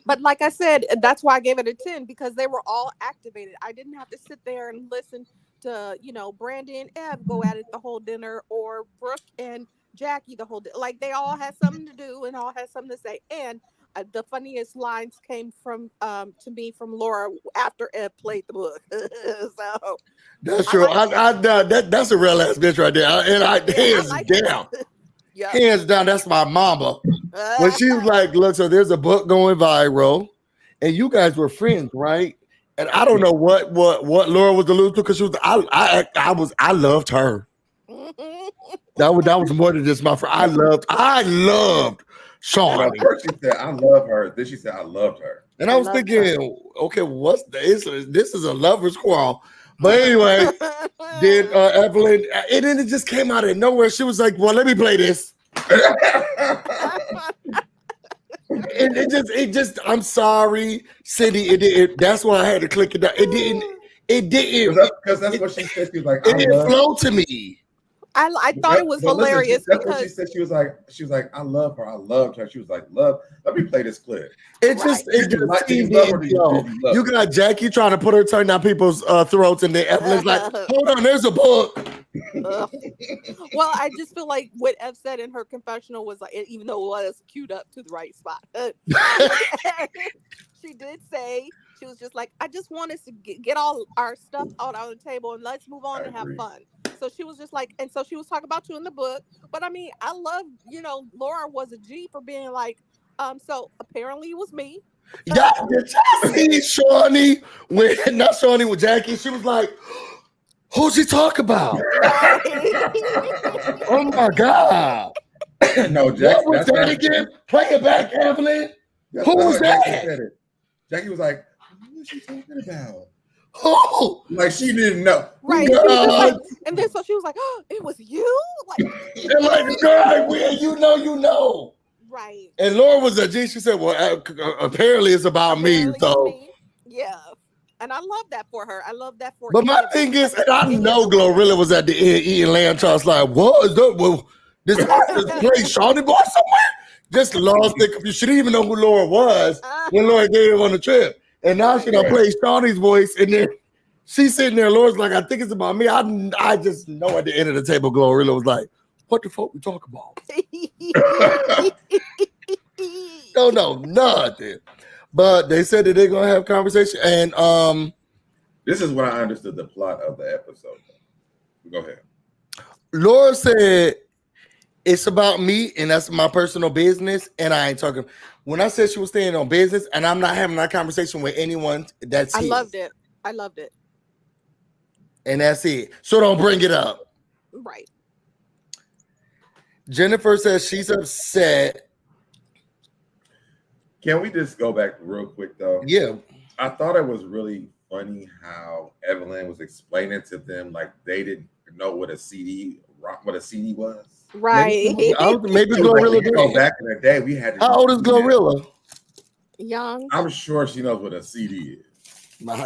But like I said, that's why I gave it a 10 because they were all activated. I didn't have to sit there and listen to, Brandon and Ev go at it the whole dinner or Brooke and Jackie the whole day. Like they all had something to do and all had something to say. And the funniest lines came from to me from Laura after Ed played the book. So that's true. That's a real ass bitch right there. And hands down. Yep. Hands down, that's my mama. When she was like, look, so there's a book going viral, and you guys were friends, right? And I don't know what Laura was alluding to because she was I loved her. That was more than just my friend. I loved Shaunie. First she said, I love her. Then she said, I loved her. And I was thinking, okay, what's this? This is a lover's quarrel. But anyway, then Evelyn, and then it just came out of nowhere. She was like, well, let me play this. And it just, I'm sorry, Cindy. That's why I had to click it down. It didn't. Because that's what she said. She was like, it didn't flow to me. I thought it was hilarious. That's what she said. She was like, I love her. I loved her. She was like, let me play this clip. You got Jackie trying to put her tongue down people's throats, and then Evelyn's like, hold on, there's a book. Well, I just feel like what Ev said in her confessional was like, even though it was queued up to the right spot, she did say, she was just like, I just want us to get all our stuff out on the table and let's move on and have fun. so she was just like, and so she was talking about you in the book. But I mean, I love, Laura was a G for being like, so apparently it was me. Yeah, did y'all see Shaunie not Shaunie with Jackie? She was like, who's he talk about? Right. Oh my God. No, What was that again? Play it back, Evelyn. Who was that? Jackie was like, what is she talking about? Who? Like she didn't know. Right. She was just like, and then so she was like, oh, it was you? Like, and like, girl, you know. Right. And Laura was a G. She said, well, apparently it's about me. So me. Yeah. And I love that for her. I love that for But my thing is, and I know Glorilla was at the end eating lamb chops like, what is that? Well, this place Shaunie boy somewhere? Just lost it. She didn't even know who Laura was when Laura gave him on the trip. And now she done play Shaunie's voice, and then she's sitting there. Laura's like, I think it's about me. I just know at the end of the table, Glorilla was like, what the fuck we talk about? Don't know nothing. But they said that they're gonna have conversation, and this is when I understood the plot of the episode. Go ahead. Laura said it's about me, and that's my personal business, and I ain't talking. When I said she was staying on business, and I'm not having that conversation with anyone, that's I loved it. I loved it. And that's it. So don't bring it up. Right. Jennifer says she's upset. Can we just go back real quick though? Yeah. I thought it was really funny how Evelyn was explaining to them like they didn't know what a CD was. Right. Maybe Glorilla did. Back in the day, we had. How old is Glorilla? Young. I'm sure she knows what a CD is.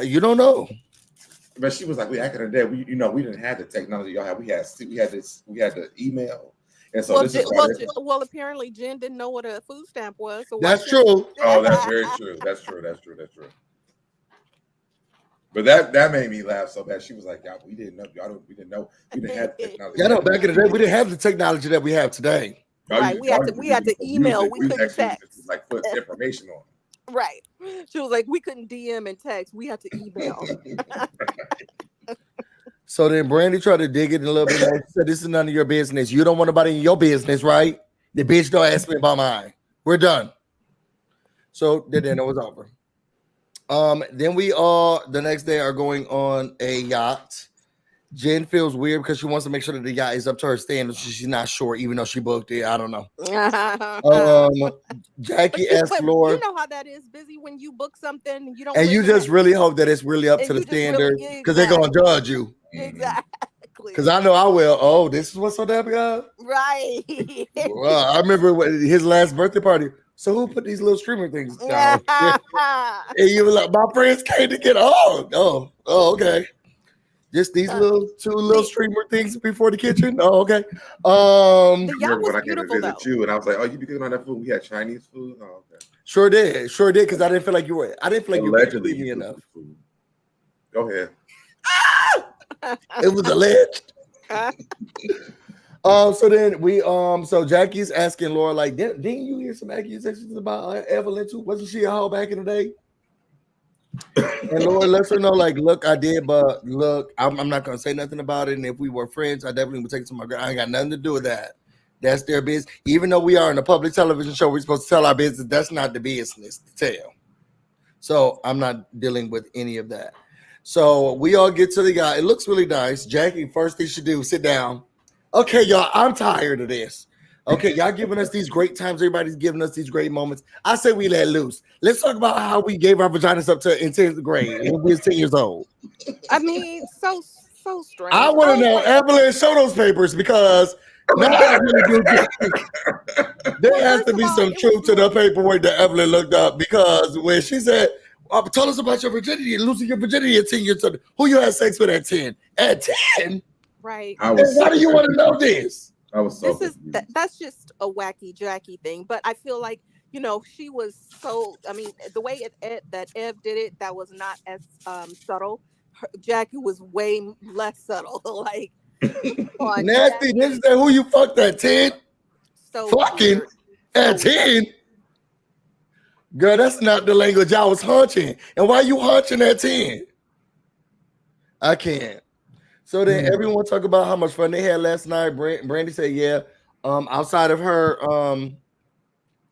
You don't know. But she was like, back in the day, we didn't have the technology y'all had. We had the email. And so well, apparently Jen didn't know what a food stamp was. So that's true. Oh, that's very true. That's true. But that made me laugh so bad. She was like, "Y'all, we didn't know. We didn't have technology." Yeah, no, back in the day, we didn't have the technology that we have today. Right. We had to email. We couldn't text. Like put information on. Right. She was like, we couldn't DM and text. We had to email. So then Brandy tried to dig it a little bit more. She said, this is none of your business. You don't want nobody in your business, right? The bitch don't ask me about mine. We're done. So the dinner was over. Then we all the next day are going on a yacht. Jen feels weird because she wants to make sure that the yacht is up to her standards. She's not sure, even though she booked it. I don't know. Jackie asked Laura. You know how that is, Busy, when you book something you don't. And you just really hope that it's really up to the standard because they're gonna judge you. Exactly. Because I know I will. Oh, this is what's so damn good. Right. Well, I remember his last birthday party. So who put these little streamer things down? And you were like, my friends came to get oh, okay. Just these two little streamer things before the kitchen. Oh, okay. The yacht was when I came to beautiful, visit you, and I was like, "Oh, you be cooking on that food? We had Chinese food." Oh, okay. Sure did, because I didn't feel like you were. I didn't feel like allegedly you were me enough. Food. Go ahead. It was alleged. So then we so Jackie's asking Laura like, didn't you hear some accusations about Evelyn too? Wasn't she a hoe back in the day? And Laura lets her know like, look, I did, but look, I'm not gonna say nothing about it. And if we were friends, I definitely would take it to my girl. I ain't got nothing to do with that. That's their business. Even though we are in a public television show, we're supposed to tell our business. That's not the business to tell. So I'm not dealing with any of that. So we all get to the guy. It looks really nice. Jackie, first thing she do, sit down. Okay, y'all, I'm tired of this. Okay, y'all giving us these great times. Everybody's giving us these great moments. I say we let loose. Let's talk about how we gave our vaginas up to in 10th grade when we was 10 years old. I mean, so strange. I want to know, Evelyn, show those papers because there has to be some truth to the paperwork that Evelyn looked up because when she said, tell us about your virginity and losing your virginity at 10 years old. Who you had sex with at 10? At 10? Right. Why do you want to know this? I was so that's just a wacky Jackie thing. But I feel like, she was so, I mean, the way that Ev did it, that was not as subtle. Jackie was way less subtle. Like, nasty. This is who you fucked at 10? So fucking weird. At 10? Girl, that's not the language I was hunching. And why you hunching at 10? I can't. So then everyone talk about how much fun they had last night. Brandy said, yeah. Outside of her,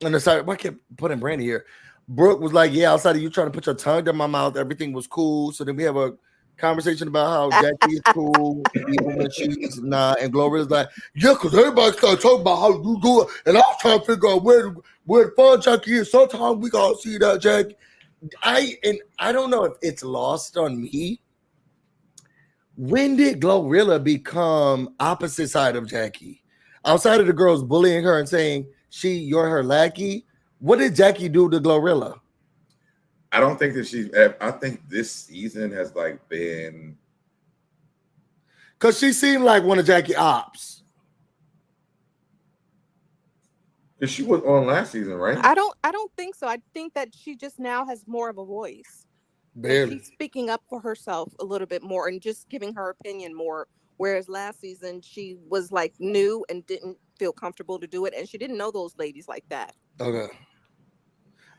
and the side, why keep putting Brandy here? Brooke was like, yeah, outside of you trying to put your tongue in my mouth, everything was cool. So then we have a conversation about how Jackie is cool, even when she's not. And Gloria's like, yeah, because everybody started talking about how you do it. And I was trying to figure out where the fun Jackie is. Sometimes we gotta see that Jackie. I don't know if it's lost on me. When did Glorilla become opposite side of Jackie? Outside of the girls bullying her and saying you're her lackey, what did Jackie do to Glorilla? I don't think that I think this season has like been, because she seemed like one of Jackie ops. because she was on last season, right? I don't think so. I think that she just now has more of a voice. Barely. She's speaking up for herself a little bit more and just giving her opinion more. Whereas last season she was like new and didn't feel comfortable to do it, and she didn't know those ladies like that. Okay.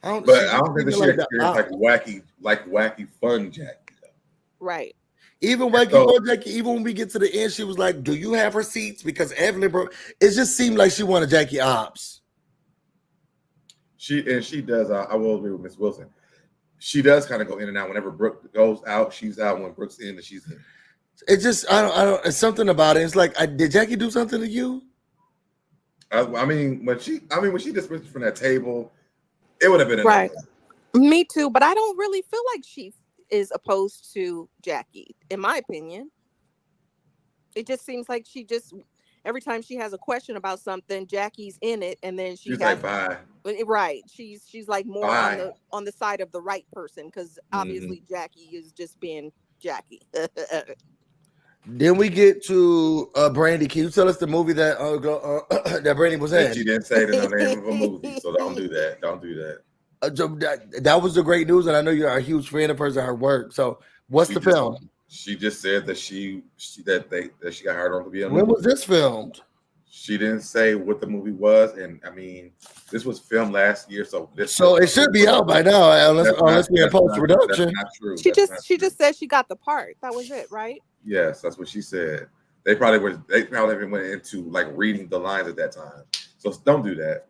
I don't think that she experienced like wacky fun Jackie though. Right. Even wacky fun Jackie, even when we get to the end, she was like, do you have receipts? Because Evelyn, bro, it just seemed like she wanted Jackie ops. She does. I will agree with Miss Wilson. She does kind of go in and out. Whenever Brooke goes out, she's out. When Brooke's in, she's in. It just, I don't. It's something about it. It's like, did Jackie do something to you? I mean, when she dismissed from that table, it would have been right. Me too, but I don't really feel like she is opposed to Jackie. In my opinion, it just seems like she just every time she has a question about something, Jackie's in it, and then she's like, bye. Right. She's like more on the side of the right person, because obviously Jackie is just being Jackie. Then we get to Brandy. Can you tell us the movie that that Brandy was in? She didn't say the name of a movie, so don't do that. Don't do that. That was the great news, and I know you're a huge fan of hers and her work. So, what's the film? She just said that she got hired on to be on. When was this filmed? She didn't say what the movie was, and I mean, this was filmed last year, so it should be out by now, unless we're in post production. That's not true. She just said she got the part. That was it, right? Yes, that's what she said. They probably went into like reading the lines at that time. So don't do that.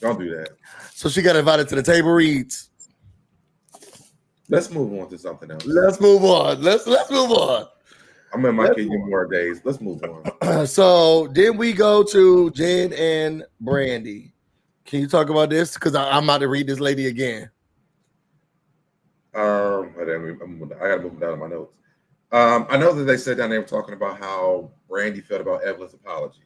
Don't do that. So she got invited to the table reads. Let's move on to something else. Let's move on. Let's move on. I'm in my kid more days. Let's move on. So then we go to Jen and Brandy. Can you talk about this? Because I'm about to read this lady again. I gotta move down to my notes. I know that they said down there talking about how Brandy felt about Evelyn's apology.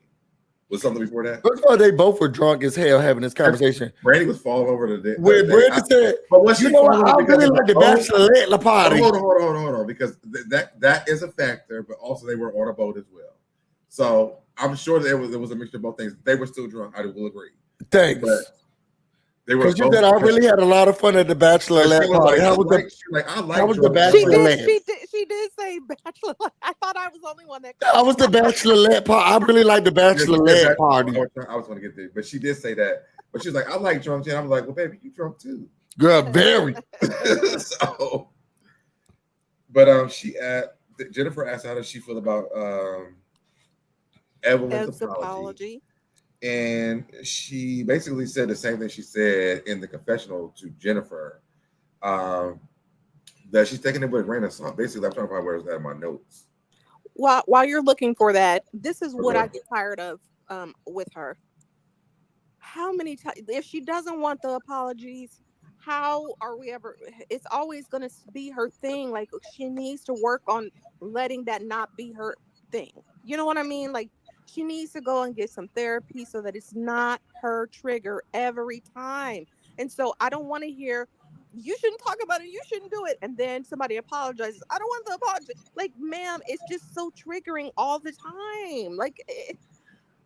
Was something before that? First of all, they both were drunk as hell having this conversation. Brandy was falling over the where Brandy said, "But what you know, I really like the bachelorette party." Hold on, because that is a factor, but also they were on a boat as well. So I'm sure there was a mixture of both things. They were still drunk. I will agree. Thanks. But they were. Because you said I really had a lot of fun at the bachelorette party. How was the bachelorette? She did say bachelorette. I thought I was the only one that. I was the bachelorette party. I really like the bachelorette party. I was going to get there, but she did say that. But she's like, I like drunk Jen. I'm like, well, baby, you drunk too. Girl, very. So, but Jennifer asked how does she feel about Evelyn's apology. And she basically said the same thing she said in the confessional to Jennifer, that she's taking it with a grain of salt. Basically, I'm trying to find where it's at in my notes. While you're looking for that, this is what I get tired of with her. How many times, if she doesn't want the apologies, how are we ever? It's always going to be her thing. Like, she needs to work on letting that not be her thing. You know what I mean? Like, she needs to go and get some therapy so that it's not her trigger every time. And so I don't want to hear, you shouldn't talk about it, you shouldn't do it. And then somebody apologizes. I don't want the apology. Like, ma'am, it's just so triggering all the time. Like,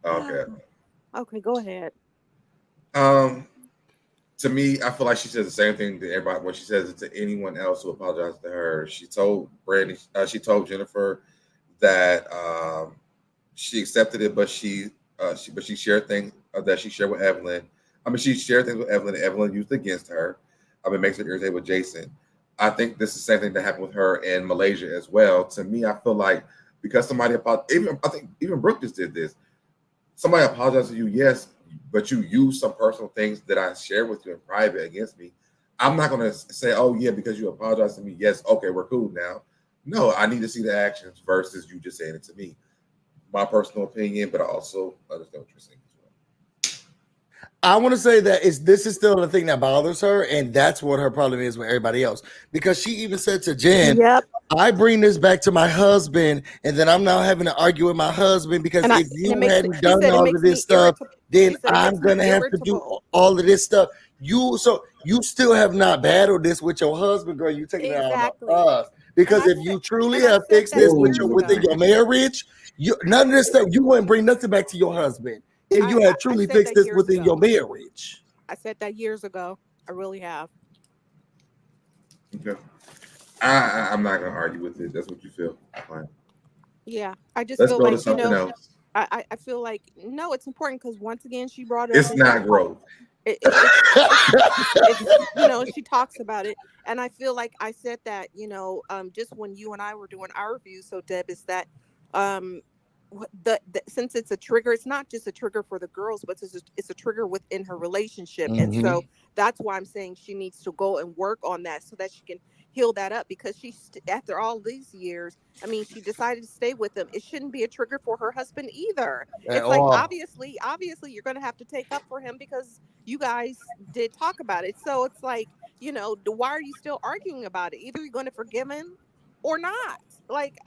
okay, go ahead. To me, I feel like she says the same thing to everybody when she says it to anyone else who apologizes to her. She told Brandy, she told Jennifer that she accepted it, but she shared things that she shared with Evelyn. I mean, she shared things with Evelyn, and Evelyn used it against her. I mean, makes her irritated with Jason. I think this is the same thing that happened with her in Malaysia as well. To me, I feel like because somebody apologized. I think even Brooke just did this. Somebody apologized to you, yes, but you use some personal things that I shared with you in private against me. I'm not going to say, oh, yeah, because you apologized to me. Yes, okay, we're cool now. No, I need to see the actions versus you just saying it to me. My personal opinion, but I also understand what you're saying as well. I want to say that this is still the thing that bothers her, and that's what her problem is with everybody else. Because she even said to Jen, Yep. I bring this back to my husband, and then I'm now having to argue with my husband because if you hadn't done all of this stuff, then I'm gonna have to do all of this stuff. You still have not battled this with your husband, girl. You taking it out on us. Because if you truly have fixed this within your marriage, none of this stuff, you wouldn't bring nothing back to your husband. If you had truly fixed this within your marriage. I said that years ago. I really have. Okay. I'm not gonna argue with it. That's what you feel. Fine. Yeah, I just Let's feel go like to something else. I feel like no, it's important because once again she brought it. It's not growth. It's she talks about it, and I feel like I said that just when you and I were doing our review. So Deb, is that since it's a trigger, it's not just a trigger for the girls, but it's a trigger within her relationship, and so that's why I'm saying she needs to go and work on that so that she can heal that up, because after all these years, I mean, she decided to stay with him. It shouldn't be a trigger for her husband either. It's like obviously you're going to have to take up for him because you guys did talk about it. So it's like, why are you still arguing about it? Either you're going to forgive him or not. Like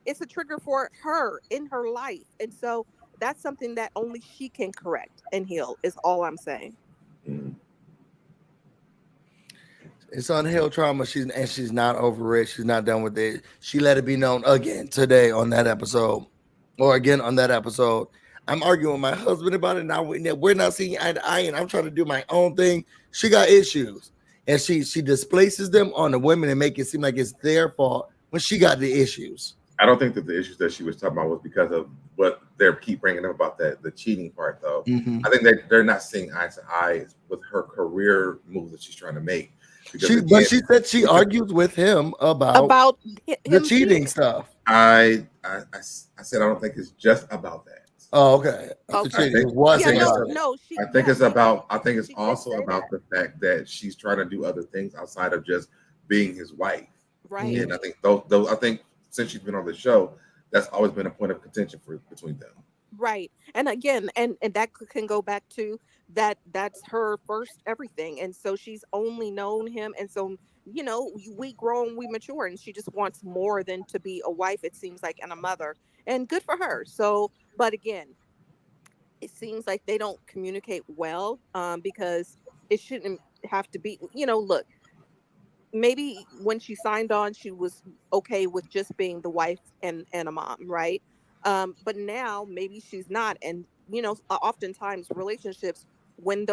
it's a trigger for her in her life, and so that's something that only she can correct and heal. Is all I'm saying. It's unhealed trauma. She's not over it. She's not done with it. She let it be known again today on that episode, or again on that episode. I'm arguing with my husband about it now. We're not seeing eye to eye, and I'm trying to do my own thing. She got issues, and she displaces them on the women and make it seem like it's their fault when she got the issues. I don't think that the issues that she was talking about was because of what they keep bringing up about the cheating part, though. I think they're not seeing eye to eye with her career moves that she's trying to make. But she said she argues with him about the cheating stuff. I said I don't think it's just about that. Oh, okay. I think it's also about the fact that she's trying to do other things outside of just being his wife. Right. And I think those I think since she's been on the show, that's always been a point of contention between them. Right. And again, and that can go back to that's her first everything. And so she's only known him. And so, we grow and we mature, and she just wants more than to be a wife, it seems like, and a mother. And good for her. So, but again, it seems like they don't communicate well, because it shouldn't have to be, look, maybe when she signed on, she was okay with just being the wife and a mom, right? But now maybe she's not. And, oftentimes relationships, when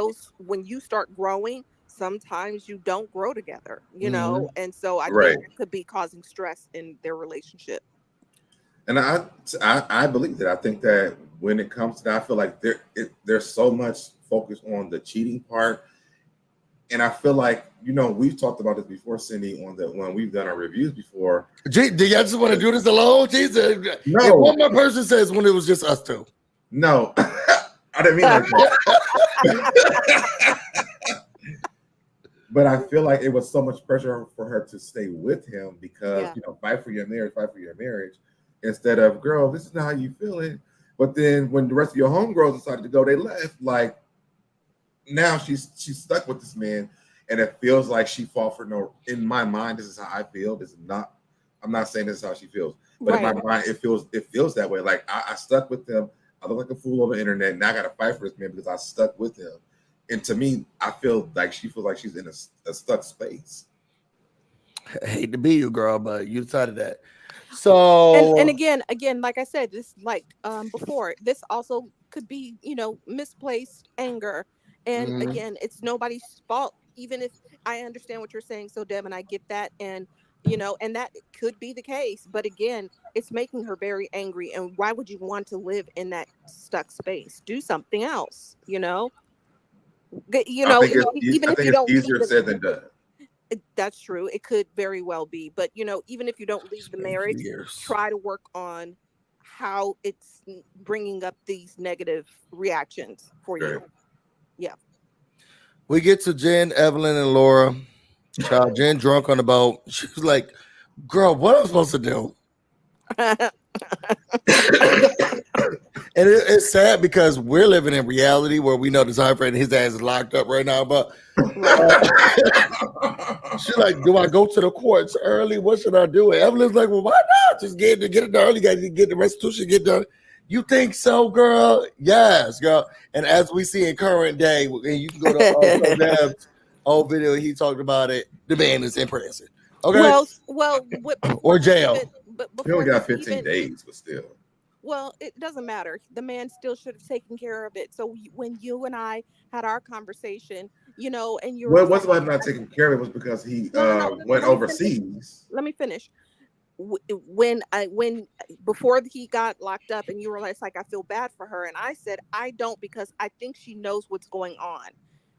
you start growing, sometimes you don't grow together, and so I think it could be causing stress in their relationship. And I believe that. I think that when it comes to that, I feel like there's so much focus on the cheating part. And I feel like, we've talked about this before, Cindy, when we've done our reviews before. Gee, do y'all just want to do this alone? Jesus. No. If one more person says when it was just us two. No. I didn't mean like that. But I feel like it was so much pressure for her to stay with him because, fight for your marriage, instead of, girl, this is not how you feeling. But then when the rest of your homegirls decided to go, they left. Like, now she's stuck with this man, and it feels like she fought for no. In my mind, this is how I feel. This is not. I'm not saying this is how she feels, but in my mind, it feels that way. Like I stuck with him. I look like a fool over the internet. Now I got to fight for this man because I stuck with him. And to me, I feel like she feels like she's in a stuck space. I hate to be you, girl, but you decided that. So and again, like I said, this before, this also could be misplaced anger. And again, it's nobody's fault, even if I understand what you're saying. So Deb, and I get that. And, and that could be the case. But again, it's making her very angry. And why would you want to live in that stuck space? Do something else, I think it's easier said than done. That's true. It could very well be. But, even if you don't leave It's the been a few marriage, years. try to work on how it's bringing up these negative reactions for Right. you. Yeah. We get to Jen, Evelyn, and Laura. Child, Jen drunk on the boat. She was like, "Girl, what am I supposed to do?" And it's sad because we're living in reality where we know the time frame his ass is locked up right now. But Right. she's like, "Do I go to the courts early? What should I do?" And Evelyn's like, "Well, why not? Just get it done early. Got to get the restitution get done." You think so, girl? Yes, girl. And as we see in current day, and you can go to SoDeb's old video, he talked about it. The man is in prison. Okay, Well, or before this jail. even, but He only before got this 15 even, days, but still. well, it doesn't matter. The man still should have taken care of it. So when you and I had our conversation, and you were Well, it just like, wasn't about not taking care of it. It was because he no. went Let me finish. overseas. Let me finish. When before he got locked up, and you were like, I feel bad for her, and I said I don't, because I think she knows what's going on,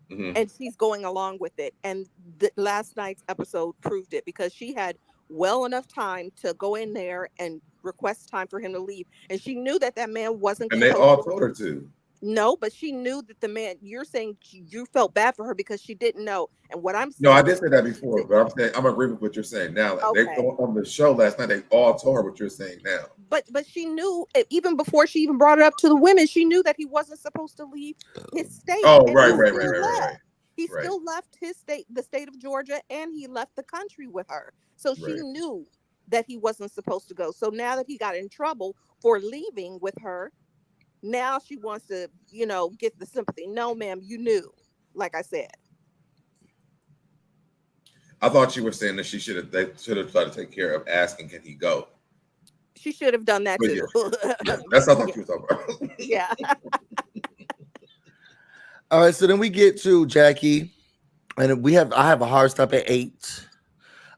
Mhm. and she's going along with it. And last night's episode proved it, because she had well enough time to go in there and request time for him to leave, and she knew that man wasn't And they supposed all to. told her to. No, but she knew that the man. You're saying you felt bad for her because she didn't know, and what I'm No, I saying did is, say that before, but I'm saying I'm agreeing with what you're saying now. They okay. on the show last night. They all told her what you're saying now. But she knew, even before she even brought it up to the women, she knew that he wasn't supposed to leave his state, Oh, and right, he right, right, still right, right, left. He right, still left his state, the state of Georgia, and he left the country with her. So she right. knew that he wasn't supposed to go. So now that he got in trouble for leaving with her, now she wants to, get the sympathy. No, ma'am, you knew. Like I said, I thought you were saying that they should have tried to take care of asking, can he go? she should have done that But yeah, too. that's what I thought Yeah. you were talking about. Yeah. All right, so then we get to Jackie, and I have a hard stop at 8.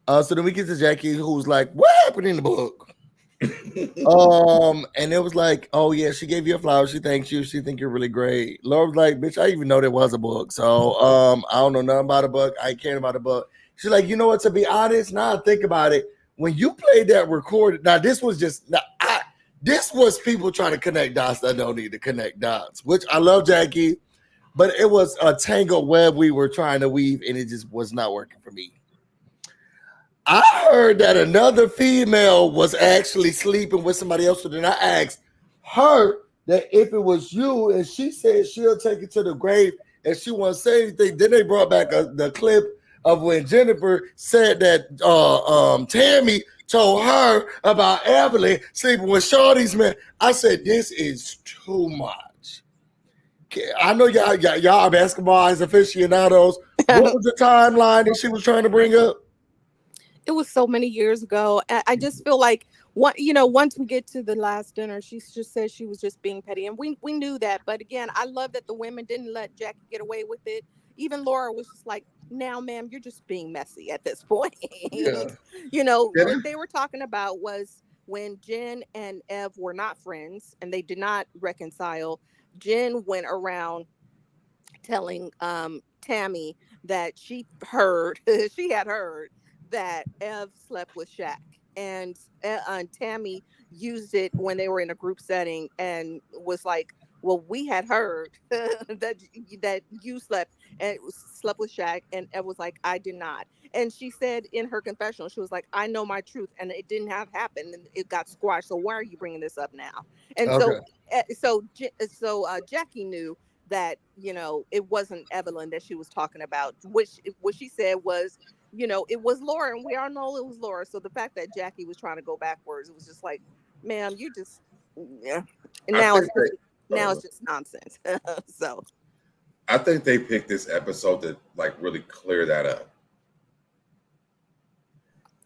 So then we get to Jackie, who's like, "What happened in the book?" And it was like, "Oh yeah, she gave you a flower. She thanks you. She think you're really great." Laura was like, "Bitch, I didn't even know there was a book. So I don't know nothing about a book. I ain't caring about a book." She's like, "You know what? To be honest, now I think about it, when you played that recorded, now this was just this was people trying to connect dots that don't need to connect dots, which I love Jackie, but it was a tangled web we were trying to weave, and it just was not working for me. I heard that another female was actually sleeping with somebody else. So then I asked her that if it was you, and she said she'll take it to the grave and she won't say anything. Then they brought back the clip of when Jennifer said that Tammy told her about Evelyn sleeping with Shaunie's man. I said, this is too much. I know y'all are basketball aficionados. What was the timeline that she was trying to bring up? It was so many years ago. I just feel like, once we get to the last dinner, she just said she was just being petty, and we knew that. But again, I love that the women didn't let Jackie get away with it. Even Laura was just like, "Now, ma'am, you're just being messy at this point." Yeah. What they were talking about was when Jen and Ev were not friends and they did not reconcile. Jen went around telling Tammy that she had heard that Ev slept with Shaq, and Tammy used it when they were in a group setting and was like, "Well, we had heard that you slept with Shaq," and Ev was like, "I did not." And she said in her confessional, she was like, "I know my truth, and it didn't have happened, and it got squashed. So why are you bringing this up now?" And Okay. so Jackie knew that it wasn't Evelyn that she was talking about. Which what she said was, it was Laura, and we all know it was Laura. So the fact that Jackie was trying to go backwards, it was just like, ma'am, you just, yeah. And I now think it's just nonsense. So I think they picked this episode to really clear that up.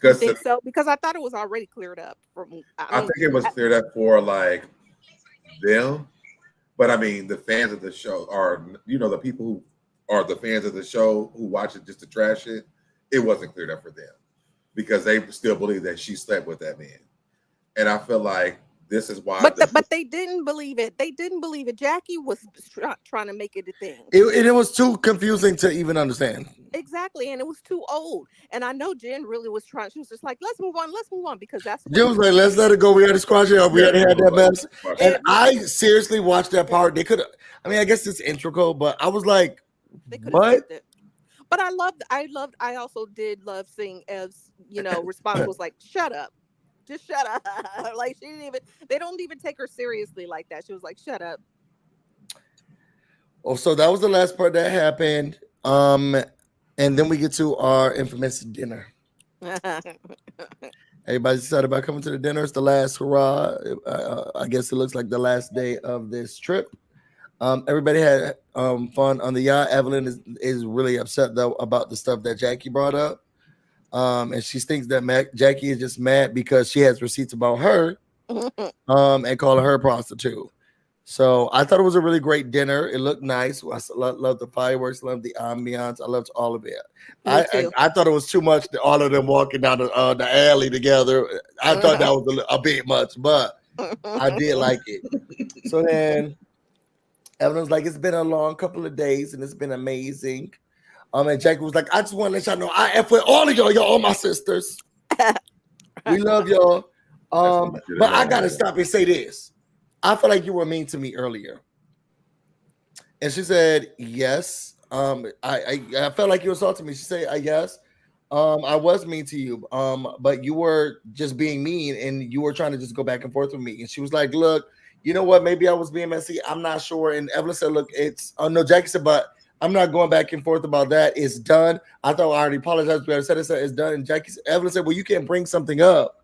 you think so? Because I thought it was already cleared up. I think it was cleared up for them. But I mean, the fans of the show are, the people who are the fans of the show who watch it just to trash it. It wasn't cleared up for them because they still believe that she slept with that man. And I feel like this is why. But they didn't believe it. They didn't believe it. Jackie was trying to make it a thing. It was too confusing to even understand. Exactly, and it was too old. And I know Jen really was trying. She was just like, let's move on, because that's what Jen was like, let's let it go. We had to squash it up. We had to have that mess. And I seriously watched that part. They could have. I mean, I guess it's integral, but I was like, they could have skipped it. But I also did love seeing Ev's, response was like, shut up. Just shut up. Like they don't even take her seriously like that. She was like, shut up. Oh, so that was the last part that happened. And then we get to our infamous dinner. Everybody's excited about coming to the dinner. It's the last hurrah. I guess it looks like the last day of this trip. Everybody had fun on the yacht. Evelyn is really upset though about the stuff that Jackie brought up. And she thinks that Jackie is just mad because she has receipts about her and calling her a prostitute. So I thought it was a really great dinner. It looked nice. I love the fireworks, love the ambiance. I loved all of it. I thought it was too much, all of them walking down the alley together. I thought that was a bit much, but I did like it. So then Evelyn was like, it's been a long couple of days and it's been amazing. And Jackie was like, I just want to let y'all know I F with all of y'all. Y'all all my sisters. We love y'all. But I gotta stop and say this. I feel like you were mean to me earlier. And she said, yes. I felt like you assaulted me. She said, yes. I was mean to you. But you were just being mean and you were trying to just go back and forth with me. And she was like, look, you know what? Maybe I was being messy. I'm not sure. And Evelyn said, look, Jackie said, but I'm not going back and forth about that. It's done. I thought I already apologized. But I said it's done. And Evelyn said, well, you can't bring something up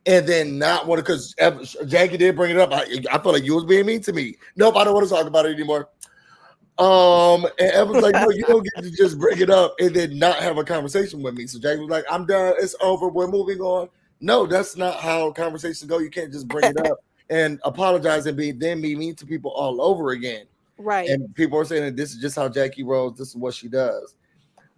and then not want to, because Jackie did bring it up. I felt like you was being mean to me. Nope, I don't want to talk about it anymore. And Evelyn's like, no, you don't get to just bring it up and then not have a conversation with me. So Jackie was like, I'm done. It's over. We're moving on. No, that's not how conversations go. You can't just bring it up and apologize and be mean to people all over again. Right. And people are saying that this is just how Jackie rolls. This is what she does.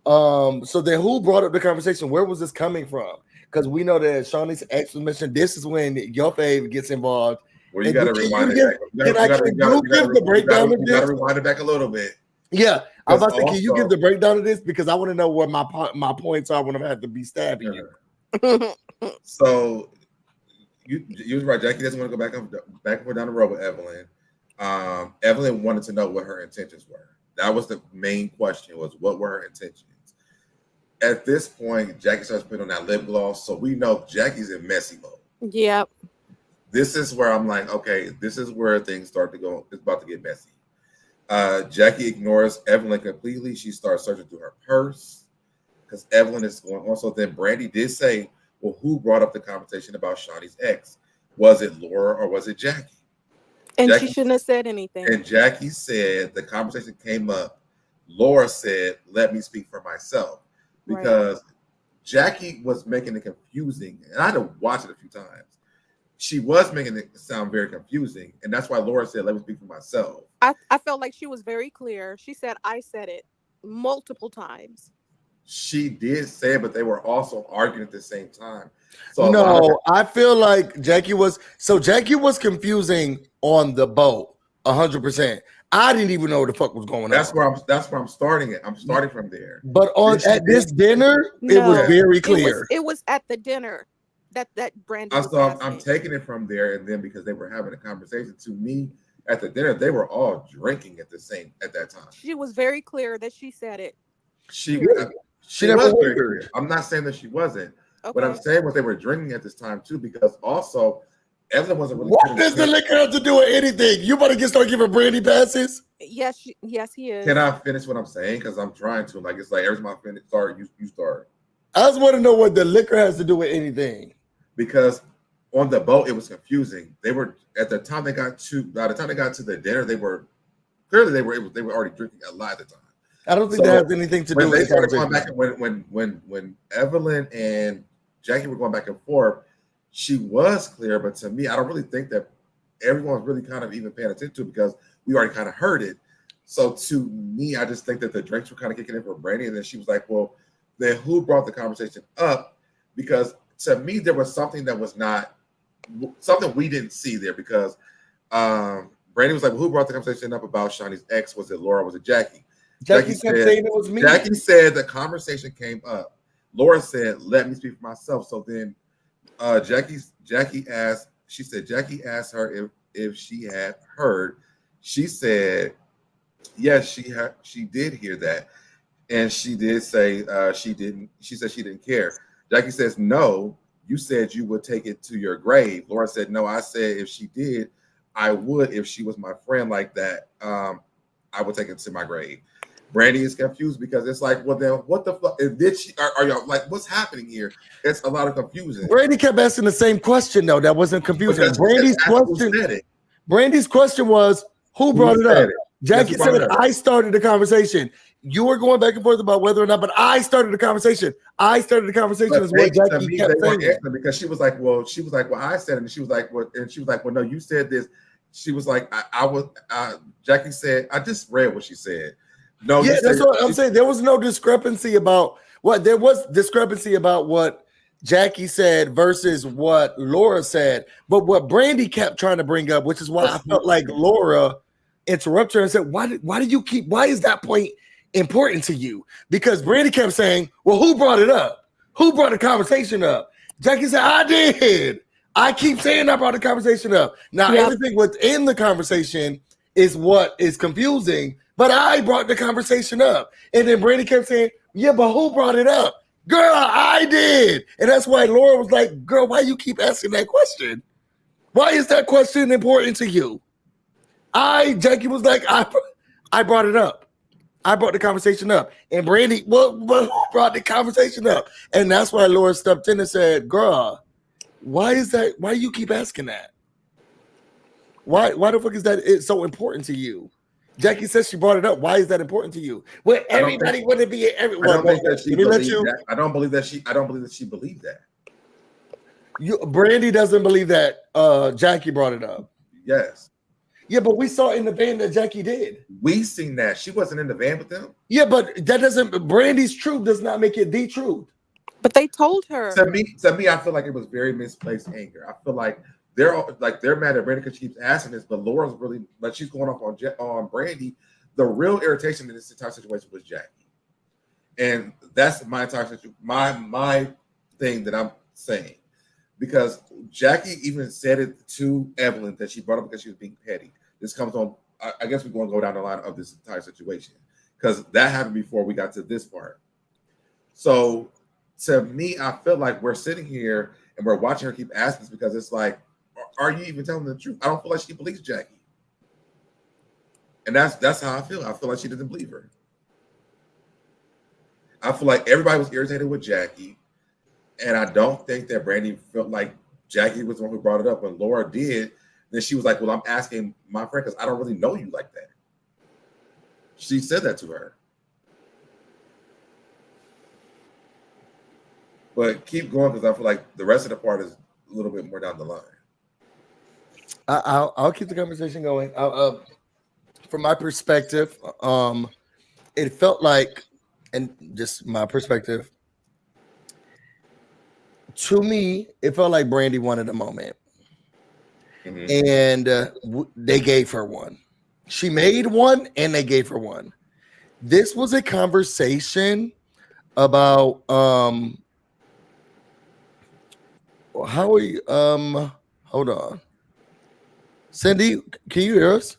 So then who brought up the conversation? Where was this coming from? Because we know that Shaunie's ex was mentioned. This is when your fave gets involved. Well, you got to rewind it back. Can you give the breakdown of this? You got to rewind it back a little bit. Yeah. I was about to say, can you give the breakdown of this? Because I want to know what my points are when I have to be stabbing you. So you was right. Jackie doesn't want to go back and forth down the road with Evelyn. Evelyn wanted to know what her intentions were. That was the main question, was what were her intentions? At this point, Jackie starts putting on that lip gloss. So we know Jackie's in messy mode. Yep. This is where I'm like, okay, this is where things start to go. It's about to get messy. Jackie ignores Evelyn completely. She starts searching through her purse because Evelyn is going on. So then Brandy did say, well, who brought up the conversation about Shaunie's ex? Was it Laura or was it Jackie? And Jackie, she shouldn't have said anything. And Jackie said the conversation came up. Laura said, let me speak for myself. Because Jackie was making it confusing. And I had to watch it a few times. She was making it sound very confusing. And that's why Laura said, let me speak for myself. I felt like she was very clear. She said, I said it multiple times. She did say it, but they were also arguing at the same time. So no, I feel like Jackie was confusing on the boat 100%. I didn't even know what the fuck was going on. That's where I'm starting it. I'm starting from there. But at this dinner, it was very clear. It was at the dinner that Brandy. I'm taking it from there, and then because they were having a conversation, to me at the dinner, they were all drinking at that time. She was very clear that she said it. She never was very clear. I'm not saying that she wasn't. Okay. What I'm saying was they were drinking at this time too, because also Evelyn wasn't really. What does the liquor have to do with anything? You better start giving Brandy passes. Yes, he is. Can I finish what I'm saying? Because I'm trying to. Like, it's like every time I finish, you start. I just want to know what the liquor has to do with anything. Because on the boat, it was confusing. They were by the time they got to the dinner, they were already drinking a lot at the time. I don't think that has anything to do with it. When Evelyn and Jackie were going back and forth, she was clear, but to me, I don't really think that everyone's really kind of even paying attention to it because we already kind of heard it. So to me, I just think that the drinks were kind of kicking in for Brandy, and then she was like, well, then who brought the conversation up? Because to me, there was something that was not something we didn't see there because Brandy was like, well, who brought the conversation up about Shaunie's ex? Was it Laura? Was it Jackie? Jackie kept saying it was me. Jackie said the conversation came up. Laura said, let me speak for myself. So then Jackie asked, she said Jackie asked her if she had heard. She said, yes, she did hear that. And she did say she said she didn't care. Jackie says, no, you said you would take it to your grave. Laura said, no, I said if she did, I would. If she was my friend like that, I would take it to my grave. Brandy is confused because it's like, well, then what the fuck? Did she? Are y'all like, what's happening here? It's a lot of confusion. Brandy kept asking the same question though. That wasn't confusing. Brandy's question was, who brought it up? Jackie said, I started the conversation. You were going back and forth about whether or not, but I started the conversation. I started the conversation is what Jackie kept saying. Because she was like, well, I said it, and she was like, well, no, you said this. She was like, Jackie said, I just read what she said. No, yeah, that's what I'm saying. There was no discrepancy about what there was discrepancy about what Jackie said versus what Laura said. But what Brandy kept trying to bring up, which is why I felt like Laura interrupted her and said, why is that point important to you? Because Brandy kept saying, well, who brought it up? Who brought the conversation up? Jackie said, I did. I keep saying I brought the conversation up. Now, everything within the conversation is what is confusing, but I brought the conversation up. And then Brandy kept saying, yeah, but who brought it up? Girl, I did. And that's why Laura was like, girl, why you keep asking that question? Why is that question important to you? Jackie was like, I brought it up. I brought the conversation up. And Brandy, well, who brought the conversation up? And that's why Laura stepped in and said, girl, why is that? Why do you keep asking that? Why the fuck is that it's so important to you? Jackie says she brought it up. Why is that important to you? Well, everybody wouldn't be everyone. I don't think that she believed that. I don't believe that she believed that. Brandy doesn't believe that Jackie brought it up. Yes. Yeah, but we saw in the van that Jackie did. We seen that. She wasn't in the van with them. Yeah, but that doesn't. Brandy's truth does not make it the truth. But they told her. To me, I feel like it was very misplaced anger. I feel like they're mad at Brandy because she keeps asking this, but Laura's really like she's going off on Brandy. The real irritation in this entire situation was Jackie, and that's my entire situation. My thing that I'm saying, because Jackie even said it to Evelyn that she brought up because she was being petty. This comes on. I guess we're going to go down the line of this entire situation because that happened before we got to this part. So to me, I feel like we're sitting here and we're watching her keep asking this because it's like, are you even telling the truth? I don't feel like she believes Jackie. And that's how I feel. I feel like she doesn't believe her. I feel like everybody was irritated with Jackie. And I don't think that Brandy felt like Jackie was the one who brought it up. When Laura did, then she was like, well, I'm asking my friend because I don't really know you like that. She said that to her. But keep going because I feel like the rest of the part is a little bit more down the line. I'll keep the conversation going. From my perspective, it felt like, and just my perspective, to me, it felt like Brandy wanted a moment. Mm-hmm. And they gave her one. She made one and they gave her one. This was a conversation about how are you hold on. Cindy, can you hear us?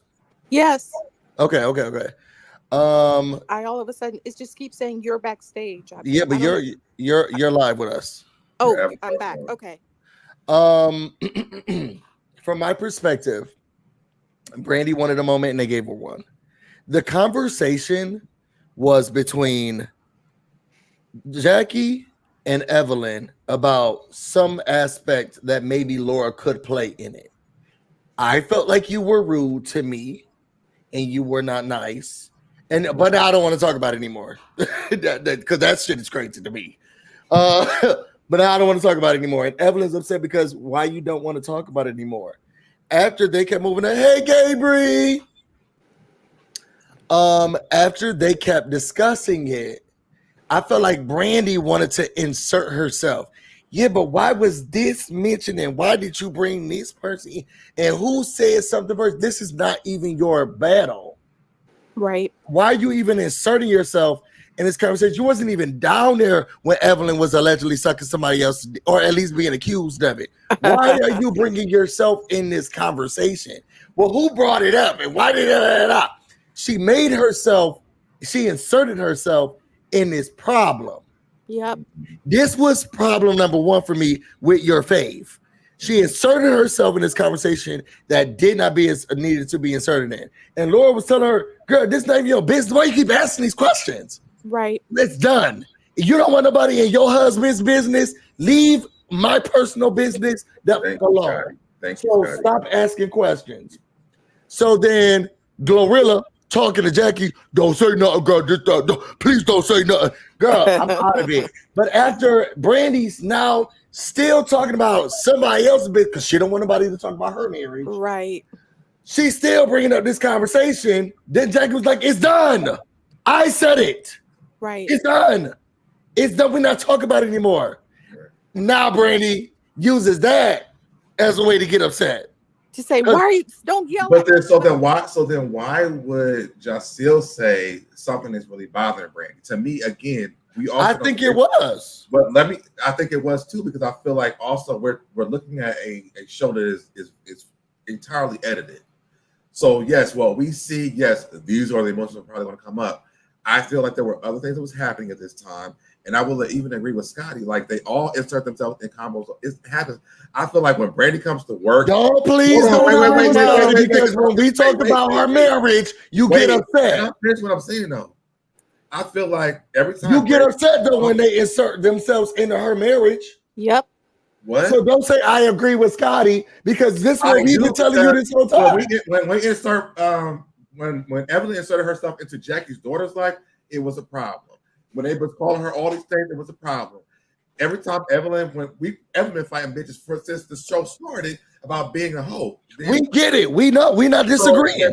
Yes. Okay. I all of a sudden it just keeps saying you're backstage. Yeah, but you're live with us. Oh, I'm back. Okay. From my perspective, Brandy wanted a moment and they gave her one. The conversation was between Jackie and Evelyn about some aspect that maybe Laura could play in it. I felt like you were rude to me and you were not nice. But I don't want to talk about it anymore because that shit is crazy to me. But I don't want to talk about it anymore. And Evelyn's upset because why you don't want to talk about it anymore. After they kept moving on, hey, Gabriel. After they kept discussing it, I felt like Brandy wanted to insert herself. Yeah, but why was this mentioned and why did you bring this person in? And who said something first? This is not even your battle. Right. Why are you even inserting yourself in this conversation? You wasn't even down there when Evelyn was allegedly sucking somebody else, or at least being accused of it. Why are you bringing yourself in this conversation? Well, who brought it up and why did it? She made herself, she inserted herself in this problem. Yep. This was problem number one for me with your fave. She inserted herself in this conversation that did not be as needed to be inserted in. And Laura was telling her, girl, this is not even your business. Why you keep asking these questions? Right. It's done. You don't want nobody in your husband's business. Leave my personal business alone. Thank you, So Scotty. stop asking questions. So then Glorilla talking to Jackie, don't say nothing, girl. Please don't say nothing. Girl, I'm out of it. But after Brandy's now still talking about somebody else's business because she don't want nobody to talk about her marriage. Right. She's still bringing up this conversation. Then Jackie was like, it's done. I said it. Right. It's done. It's done. We're not talking about it anymore. Now Brandy uses that as a way to get upset. To say, why are you, don't yell But at then, me. so then why would Jacille say something that's really bothering Brandy? To me, again, we also I think it was. But I think it was too, because I feel like also we're looking at a show that is entirely edited. So yes, well, we see, yes, these are the emotions that are probably going to come up. I feel like there were other things that was happening at this time. And I will even agree with Scotty, like they all insert themselves in combos. It happens. I feel like when Brandy comes to work, don't please don't because when we talk about our marriage, you get upset. Here's what I'm saying though. I feel like every time you get upset though when they insert themselves into her marriage. Yep. What? So don't say I agree with Scotty because this is what we've been telling you this whole time. When we insert when Evelyn inserted herself into Jackie's daughter's life, it was a problem. When they was calling her all these things, it was a problem. Every time Evelyn been fighting bitches since the show started about being a hoe. We get it. We know. We're not disagreeing.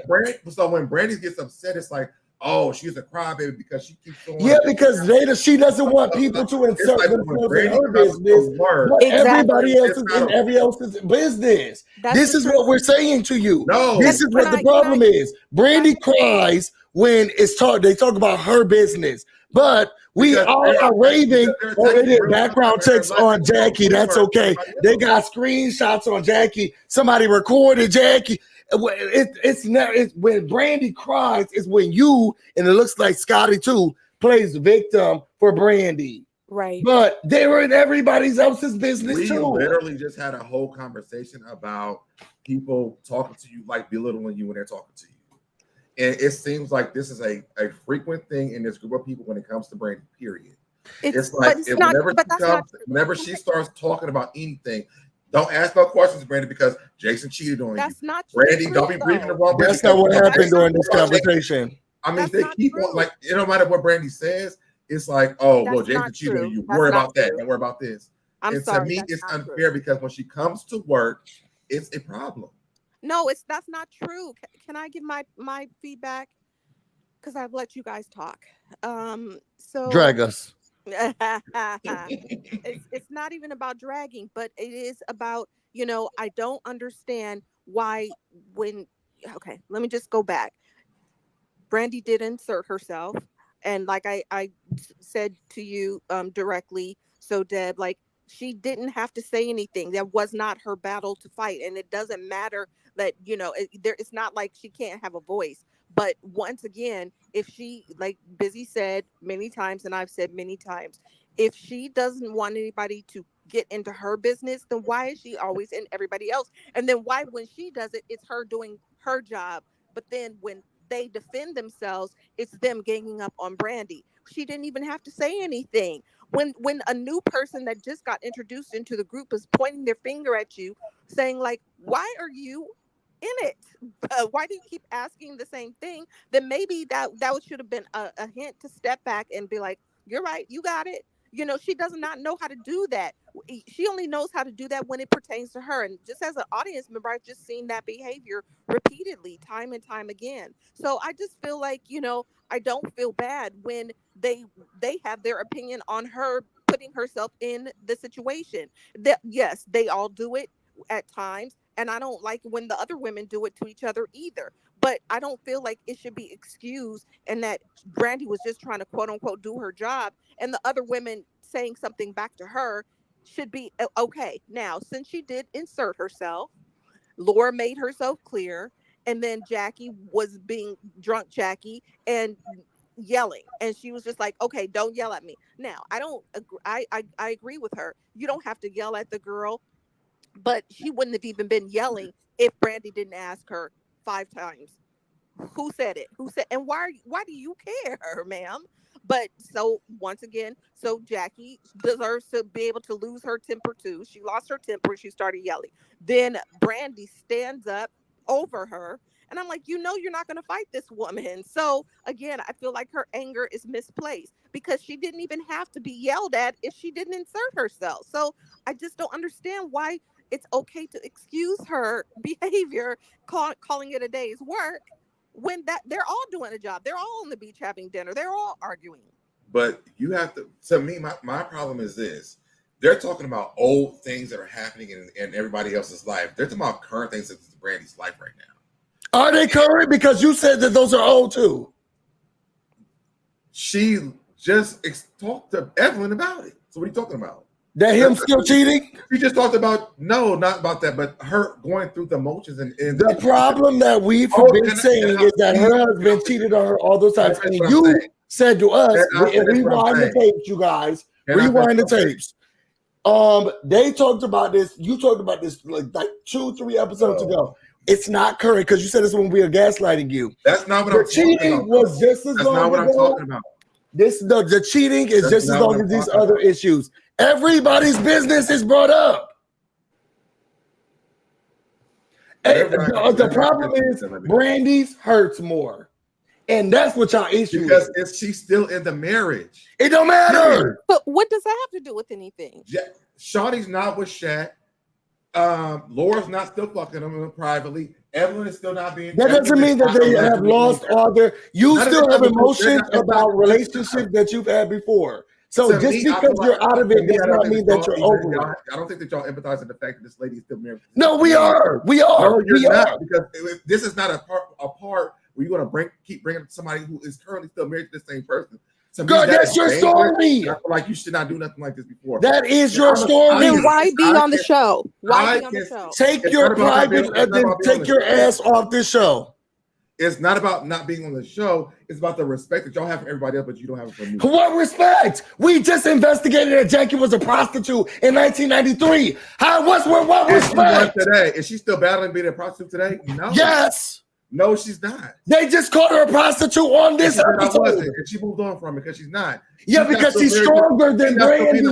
So when Brandy gets upset, it's like, oh, she's a crybaby because she keeps going. Yeah, because she doesn't want people to insert themselves in her business. Everybody else is in every else's business. This is what we're saying to you. No, this is what the problem is. Brandy cries when they talk about her business. But we all are raving. They did background checks on Jackie. That's okay. They got screenshots on Jackie. Somebody recorded Jackie. It's when Brandy cries, it's when you, and it looks like Scotty too, plays victim for Brandy. Right. But they were in everybody else's business we too. We literally just had a whole conversation about people talking to you, like belittling you when they're talking to you. And it seems like this is a frequent thing in this group of people when it comes to Brandy, period. It's like whenever she starts talking about anything, don't ask no questions, Brandy, because Jason cheated on you. That's not true. Brandy, don't be breathing the wrong. That's not what happened during this conversation. I mean, they keep on, like, it don't matter what Brandy says, it's like, oh, well, Jason cheated on you. Worry about that. Don't worry about this. And to me, it's unfair because when she comes to work, it's a problem. No, that's not true. Can I give my feedback? Because I've let you guys talk. So drag us. It's not even about dragging, but it is about, I don't understand why okay, let me just go back. Brandy did insert herself. And like I said to you directly, so Deb, like, she didn't have to say anything. That was not her battle to fight. And it doesn't matter that, it's not like she can't have a voice. But once again, if she, like Busy said many times, and I've said many times, if she doesn't want anybody to get into her business, then why is she always in everybody else? And then why, when she does it, it's her doing her job. But then when they defend themselves, it's them ganging up on Brandy. She didn't even have to say anything. When a new person that just got introduced into the group is pointing their finger at you, saying like, why are you in it? Why do you keep asking the same thing? Then maybe that should have been a hint to step back and be like, you're right, you got it. She does not know how to do that. She only knows how to do that when it pertains to her. And just as an audience member, I've just seen that behavior repeatedly, time and time again. So I just feel like, I don't feel bad when they have their opinion on her putting herself in the situation. That yes, they all do it at times, and I don't like when the other women do it to each other either. But I don't feel like it should be excused, and that Brandy was just trying to quote unquote do her job, and the other women saying something back to her should be okay. Now, since she did insert herself, Laura made herself clear, and then Jackie was being drunk Jackie and yelling, and she was just like, okay, don't yell at me. Now, I don't agree. I agree with her. You don't have to yell at the girl, but she wouldn't have even been yelling if Brandy didn't ask her 5 times. Who said it? Who said? And why do you care, ma'am? But so once again, so Jackie deserves to be able to lose her temper too. She lost her temper. She started yelling. Then Brandy stands up over her. And I'm like, you're not going to fight this woman. So again, I feel like her anger is misplaced because she didn't even have to be yelled at if she didn't insert herself. So I just don't understand why it's okay to excuse her behavior, calling it a day's work, when that they're all doing a job. They're all on the beach having dinner. They're all arguing. But you have to me, my problem is this. They're talking about old things that are happening in everybody else's life. They're talking about current things that's in Brandy's life right now. Are they current? Because you said that those are old too. She just talked to Evelyn about it. So what are you talking about? That him still cheating? We just talked about, no, not about that, but her going through the motions. And the problem that we've been saying is that her husband cheated on her all those times. And you said to us, rewind the tapes, you guys. Rewind the tapes. They talked about this. You talked about this like 2-3 episodes ago. It's not current because you said this when we were gaslighting you. That's not what I'm talking about. Cheating was just as long. That's not what I'm talking about. The cheating is just as long as these other issues. Everybody's business is brought up. The problem is Brandy's hurts more. And that's what y'all issue because is. She's still in the marriage. It don't matter. But what does that have to do with anything? Shaunie's not with Shaq. Laura's not still fucking him privately. Evelyn is still not being. That doesn't mean that they have lost all their. You still have emotions about relationships that you've had before. So just because you're out of it does not mean that you're over it. I don't think that y'all empathize with the fact that this lady is still married. No, we are. We are. No, you're not, because this is not a part where you're gonna keep bringing somebody who is currently still married to the same person. God, that's your story. I feel like you should not do nothing like this before. That is your story. Then why be on the show? Why be on the show? Take your private and then take your ass off this show. It's not about not being on the show. It's about the respect that y'all have for everybody else, but you don't have it for me. What respect? We just investigated that Jackie was a prostitute in 1993. What respect? Today, is she still battling being a prostitute today? No. Yes. No, she's not. They just called her a prostitute on this episode. And she moved on from it because she's not. Yeah, because she's stronger than Brandy.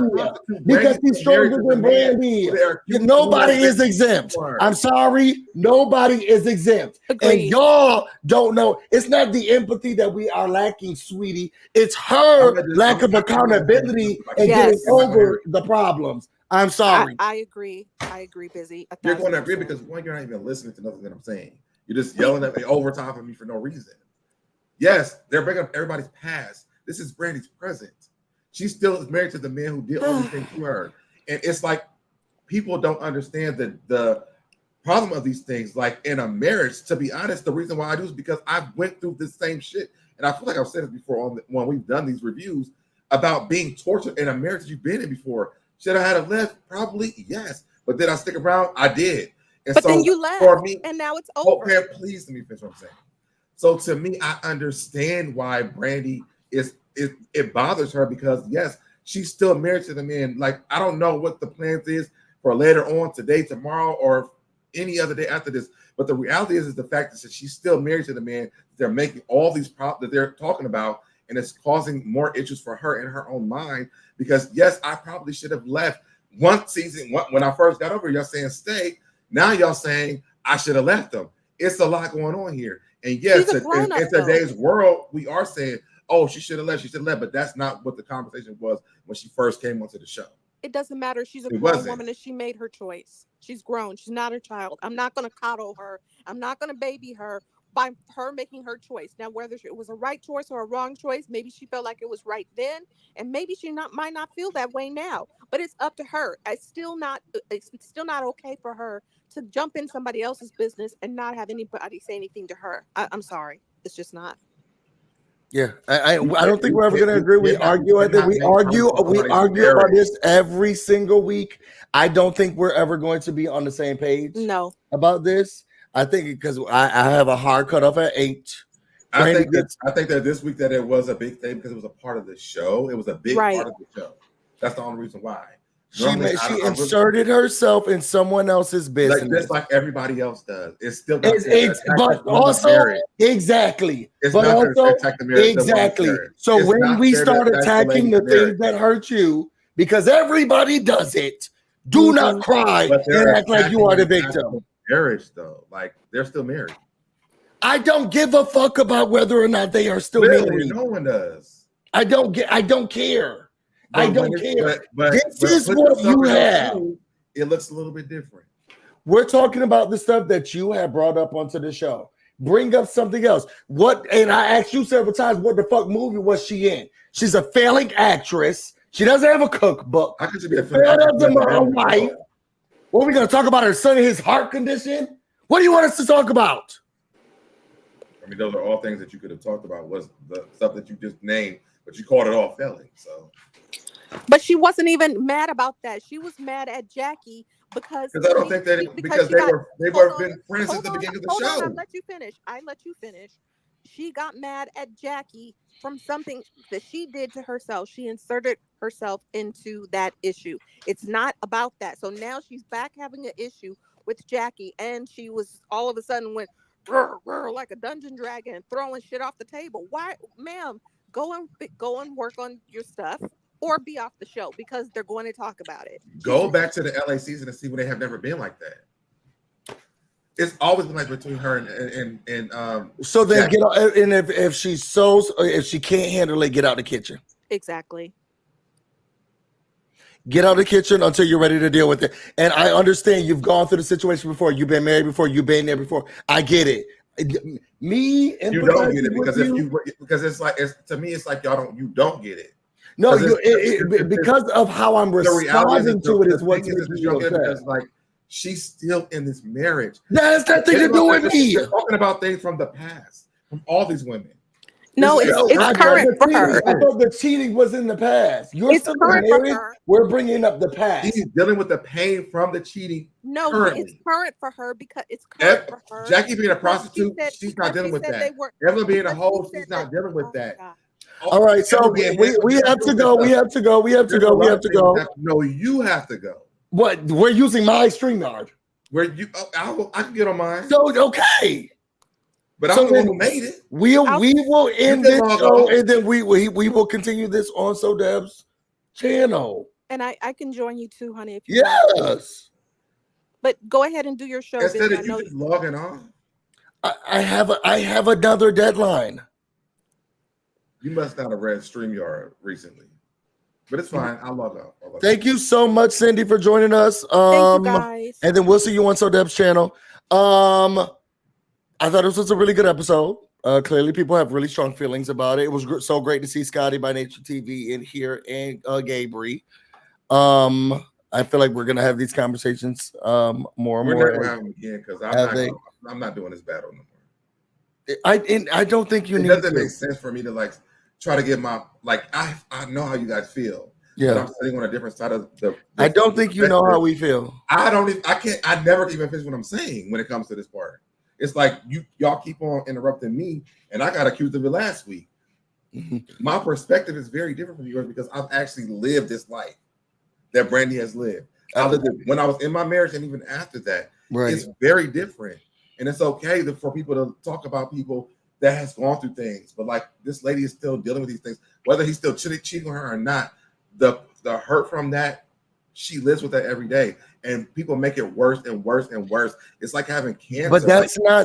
Because she's stronger than Brandy. Nobody is exempt. I'm sorry. Nobody is exempt. And y'all don't know. It's not the empathy that we are lacking, sweetie. It's her lack of accountability and getting over the problems. I'm sorry. I agree. I agree, Busy. You're going to agree because one, you're not even listening to nothing that I'm saying. You're just yelling at me over top of me for no reason. Yes, they're bringing up everybody's past. This is Brandy's present. She still is married to the man who did all these things to her. And it's like people don't understand the problem of these things. Like in a marriage, to be honest, the reason why I do is because I went through this same shit. And I feel like I've said it before when we've done these reviews about being tortured in a marriage that you've been in before. Should I have left? Probably, yes. But did I stick around? I did. And but so then you left, for me, and now it's over. Okay, please let me finish what I'm saying. So to me, I understand why Brandy it bothers her because yes, she's still married to the man. Like I don't know what the plans is for later on today, tomorrow, or any other day after this. But the reality is the fact that she's still married to the man. They're making all these problems that they're talking about, and it's causing more issues for her in her own mind. Because yes, I probably should have left one season when I first got over. Y'all saying stay. Now y'all saying I should have left them. It's a lot going on here. And yes, in today's world, we are saying, oh, she should have left, but that's not what the conversation was when she first came onto the show. It doesn't matter. She's a grown woman and she made her choice. She's grown. She's not a child. I'm not going to coddle her. I'm not going to baby her by her making her choice. Now, whether it was a right choice or a wrong choice, maybe she felt like it was right then, and maybe she might not feel that way now. But it's up to her. It's still not okay for her to jump in somebody else's business and not have anybody say anything to her. I'm sorry, it's just not. Yeah, I don't think we're ever going to agree. We argue about this every single week. I don't think we're ever going to be on the same page. No, about this. I think because I have a hard cutoff at 8. I think that this week that it was a big thing because it was a part of the show. It was a big part of the show. That's the only reason why. She inserted herself in someone else's business, just like everybody else does. It's still, but also exactly. It's but not also attack the marriage, exactly. So when we start attacking the things that hurt you, because everybody does it, do not cry and act like you are the victim. Marriage though, like they're still married. I don't give a fuck about whether or not they are still married. No one does. I don't care. I don't care. But this is what you have. It looks a little bit different. We're talking about the stuff that you have brought up onto the show. Bring up something else. And I asked you several times, what the fuck movie was she in? She's a failing actress. She doesn't have a cookbook. How could she be a failing wife? What are we going to talk about? Her son and his heart condition? What do you want us to talk about? I mean, those are all things that you could have talked about. Was the stuff that you just named, but you called it all failing. So, but she wasn't even mad about that. She was mad at Jackie because I don't think that because they've been friends since the beginning of the show. I let you finish. She got mad at Jackie from something that she did to herself. She inserted herself into that issue. It's not about that. So now she's back having an issue with Jackie, and she was all of a sudden went like a dungeon dragon, throwing shit off the table. Why, ma'am? Go and work on your stuff, or be off the show because they're going to talk about it. Go back to the LA season and see when they have never been like that. It's always been like between her and so then Jackie. Get out, and if she can't handle it, get out the kitchen. Exactly. Get out of the kitchen until you're ready to deal with it. And I understand you've gone through the situation before. You've been married before. You've been there before. I get it. Me and you don't get it because it's like to me it's like you don't get it. No, because of how I'm responding to it is what's making you upset. Because like she's still in this marriage. That has nothing to do with me. You're talking about things from the past, from all these women. No, it's current for her. I thought the cheating was in the past. You're still married. We're bringing up the past. She's dealing with the pain from the cheating. No, currently. It's current for her because it's current for her. Jackie being a prostitute, she's not dealing with that. Evelyn being a hoe, she's not dealing with that. All right, so we have to go. We have to go. No, you have to go. What? We're using my StreamYard. Where you? I can get on mine. So okay. But I'm the one who made it. We will end this show, and then we will continue this on SoDeb's channel. And I can join you too, honey. If you want. But go ahead and do your show. Instead of you just logging on. I have another deadline. You must not have read StreamYard recently. But it's fine. I'll log off. Thank you so much, Cindy, for joining us. Thank you guys. And then we'll see you on SoDeb's channel. I thought this was a really good episode. Clearly, people have really strong feelings about it. It was so great to see Scotty by Nature TV in here and Gabriel. I feel like we're gonna have these conversations more and more. We're not gonna have them again because I'm not doing this battle no more. I don't think you need. It doesn't make sense for me to like try to get my I know how you guys feel. Yeah, but I'm sitting on a different side of the. I don't think you know how we feel. I never even finish what I'm saying when it comes to this part. It's like y'all keep on interrupting me, and I got accused of it last week. Mm-hmm. My perspective is very different from yours because I've actually lived this life that Brandy has lived. I lived it when I was in my marriage, and even after that, It's very different. And it's okay for people to talk about people that has gone through things, but like this lady is still dealing with these things, whether he's still cheating on her or not. The hurt from that, she lives with that every day. And people make it worse and worse and worse. It's like having cancer. But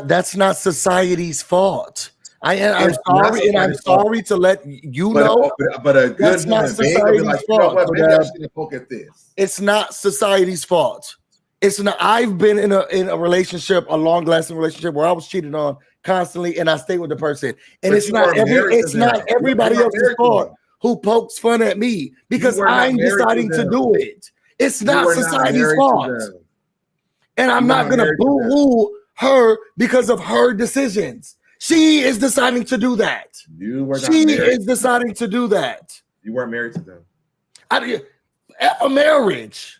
that's not society's fault. I'm sorry, and I'm sorry to let you know. But a good that's not society's fault. Maybe I should poke at this. It's not society's fault. It's not. I've been in a relationship, a long lasting relationship where I was cheated on constantly, and I stayed with the person. And But it's you not weren't married to it's not them. everybody You weren't else's married to fault them. who pokes fun at me because were not I'm married to deciding to them. do it. It's You not were not society's married to fault. them. And I'm You were not not gonna married to them. boo-hoo her because of her decisions. She is deciding to do that. You were not She married is to them. deciding to do that. You weren't married to them. A marriage.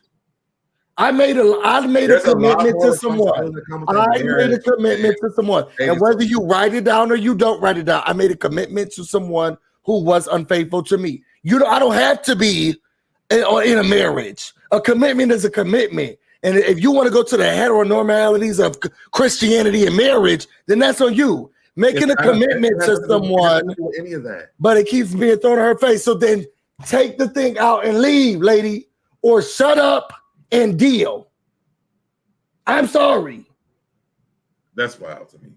I made a There's a lot commitment more to someone. responsibility that comes with I made a marriage. commitment to someone. Ladies, And whether you write it down or you don't write it down, I made a commitment to someone who was unfaithful to me. I don't have to be in a marriage. A commitment is a commitment. And if you want to go to the heteronormalities of Christianity and marriage, then that's on you. Making a commitment to someone, any of that. but it keeps being thrown in her face. So then take the thing out and leave, lady, or shut up and deal. I'm sorry. That's wild to me.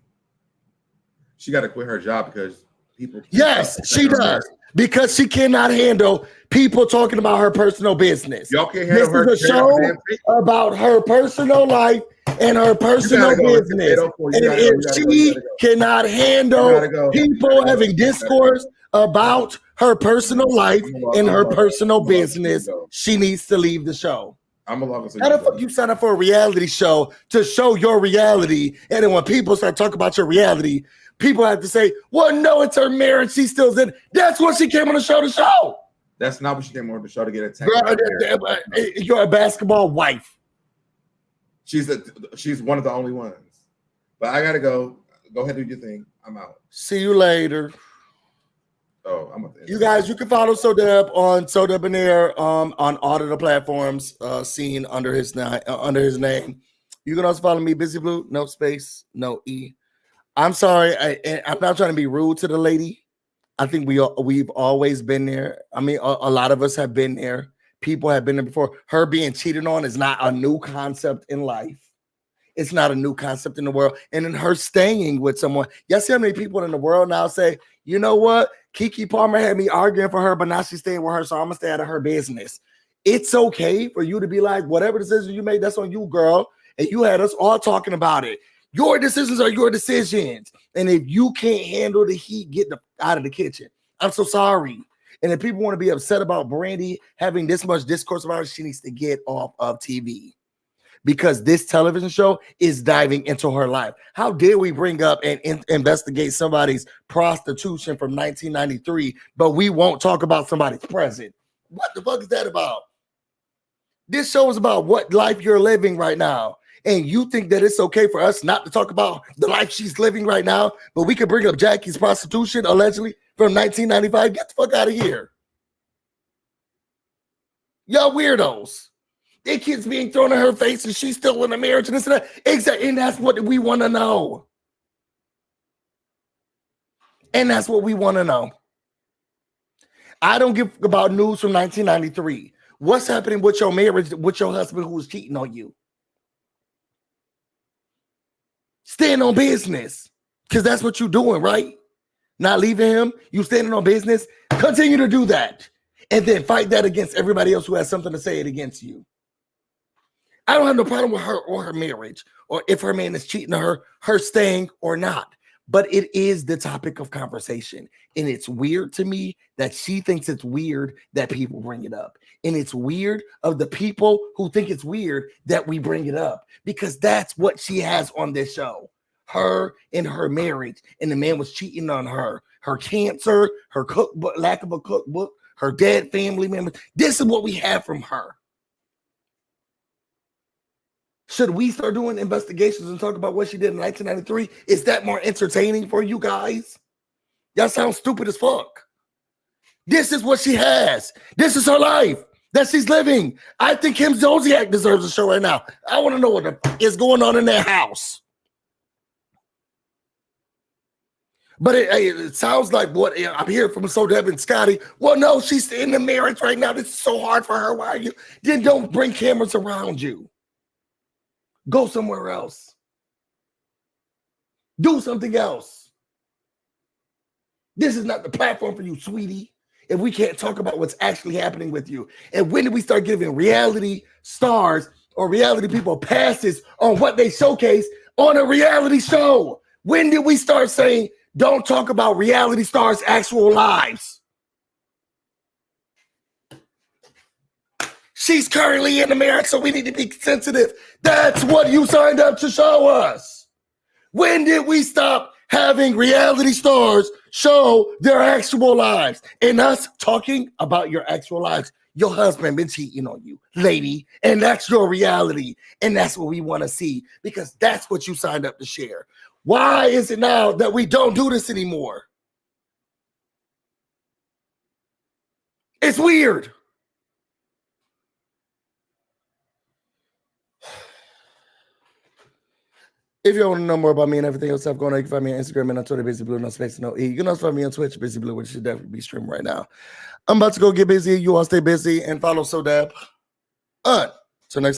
She got to quit her job because people. Yes, she does. Because she cannot handle people talking about her personal business. Y'all can't handle her. This is a show about her personal life and her personal business. And if she cannot handle people having discourse about her personal life and her personal business, she needs to leave the show. I'm a lover. How the fuck you sign up for a reality show to show your reality? And then when people start talking about your reality, people have to say, well, no, it's her marriage. She still's in. That's what she came on the show to show. That's not what she came on the show to get attacked. Girl, you're a basketball wife. She's one of the only ones. But I gotta go. Go ahead and do your thing. I'm out. See you later. Oh, I'm at the end. You guys, you can follow SoDeb on SoDebNair on all of the platforms seen under his name. You can also follow me, BusyBlu, no space, no E. I'm sorry, I'm not trying to be rude to the lady. I think we've always been there. I mean, a lot of us have been there. People have been there before. Her being cheated on is not a new concept in life. It's not a new concept in the world. And then her staying with someone. You see how many people in the world now say, you know what? Keke Palmer had me arguing for her, but now she's staying with her, so I'm gonna stay out of her business. It's okay for you to be like, whatever decision you made, that's on you, girl. And you had us all talking about it. Your decisions are your decisions. And if you can't handle the heat, get out of the kitchen. I'm so sorry. And if people want to be upset about Brandy having this much discourse about her, she needs to get off of TV. Because this television show is diving into her life. How dare we bring up and investigate somebody's prostitution from 1993, but we won't talk about somebody's present? What the fuck is that about? This show is about what life you're living right now. And you think that it's okay for us not to talk about the life she's living right now, but we can bring up Jackie's prostitution, allegedly, from 1995? Get the fuck out of here. Y'all weirdos. Their kids being thrown in her face and she's still in a marriage and this and that. Exactly. And that's what we want to know. And that's what we want to know. I don't give about news from 1993. What's happening with your marriage, with your husband who was cheating on you? Stand on business. Because that's what you're doing, right? Not leaving him. You standing on business. Continue to do that. And then fight that against everybody else who has something to say it against you. I don't have no problem with her or her marriage, or if her man is cheating on her staying or not. But it is the topic of conversation. And it's weird to me that she thinks it's weird that people bring it up. And it's weird of the people who think it's weird that we bring it up, because that's what she has on this show. Her and her marriage, and the man was cheating on her. Her cancer, her cookbook, lack of a cookbook, her dead family members. This is what we have from her. Should we start doing investigations and talk about what she did in 1993? Is that more entertaining for you guys? Y'all sound stupid as fuck. This is what she has. This is her life that she's living. I think Kim Zolciak deserves a show right now. I want to know what is going on in their house. But it sounds like what I'm hearing from SoDeb and Scotty. Well, no, she's in the marriage right now. This is so hard for her. Why are you? Then don't bring cameras around you. Go somewhere else. Do something else. This is not the platform for you, sweetie, if we can't talk about what's actually happening with you. And when did we start giving reality stars or reality people passes on what they showcase on a reality show? When did we start saying, don't talk about reality stars' actual lives? She's currently in America, so we need to be sensitive. That's what you signed up to show us. When did we stop having reality stars show their actual lives and us talking about your actual lives? Your husband been cheating on you, lady, and that's your reality, and that's what we want to see because that's what you signed up to share. Why is it now that we don't do this anymore? It's weird. If you want to know more about me and everything else I've going on, you can find me on Instagram and on Twitter, BusyBlu, no space, no E. You can also find me on Twitch, BusyBlu, which should definitely be streaming right now. I'm about to go get busy. You all stay busy and follow SoDeb. Until next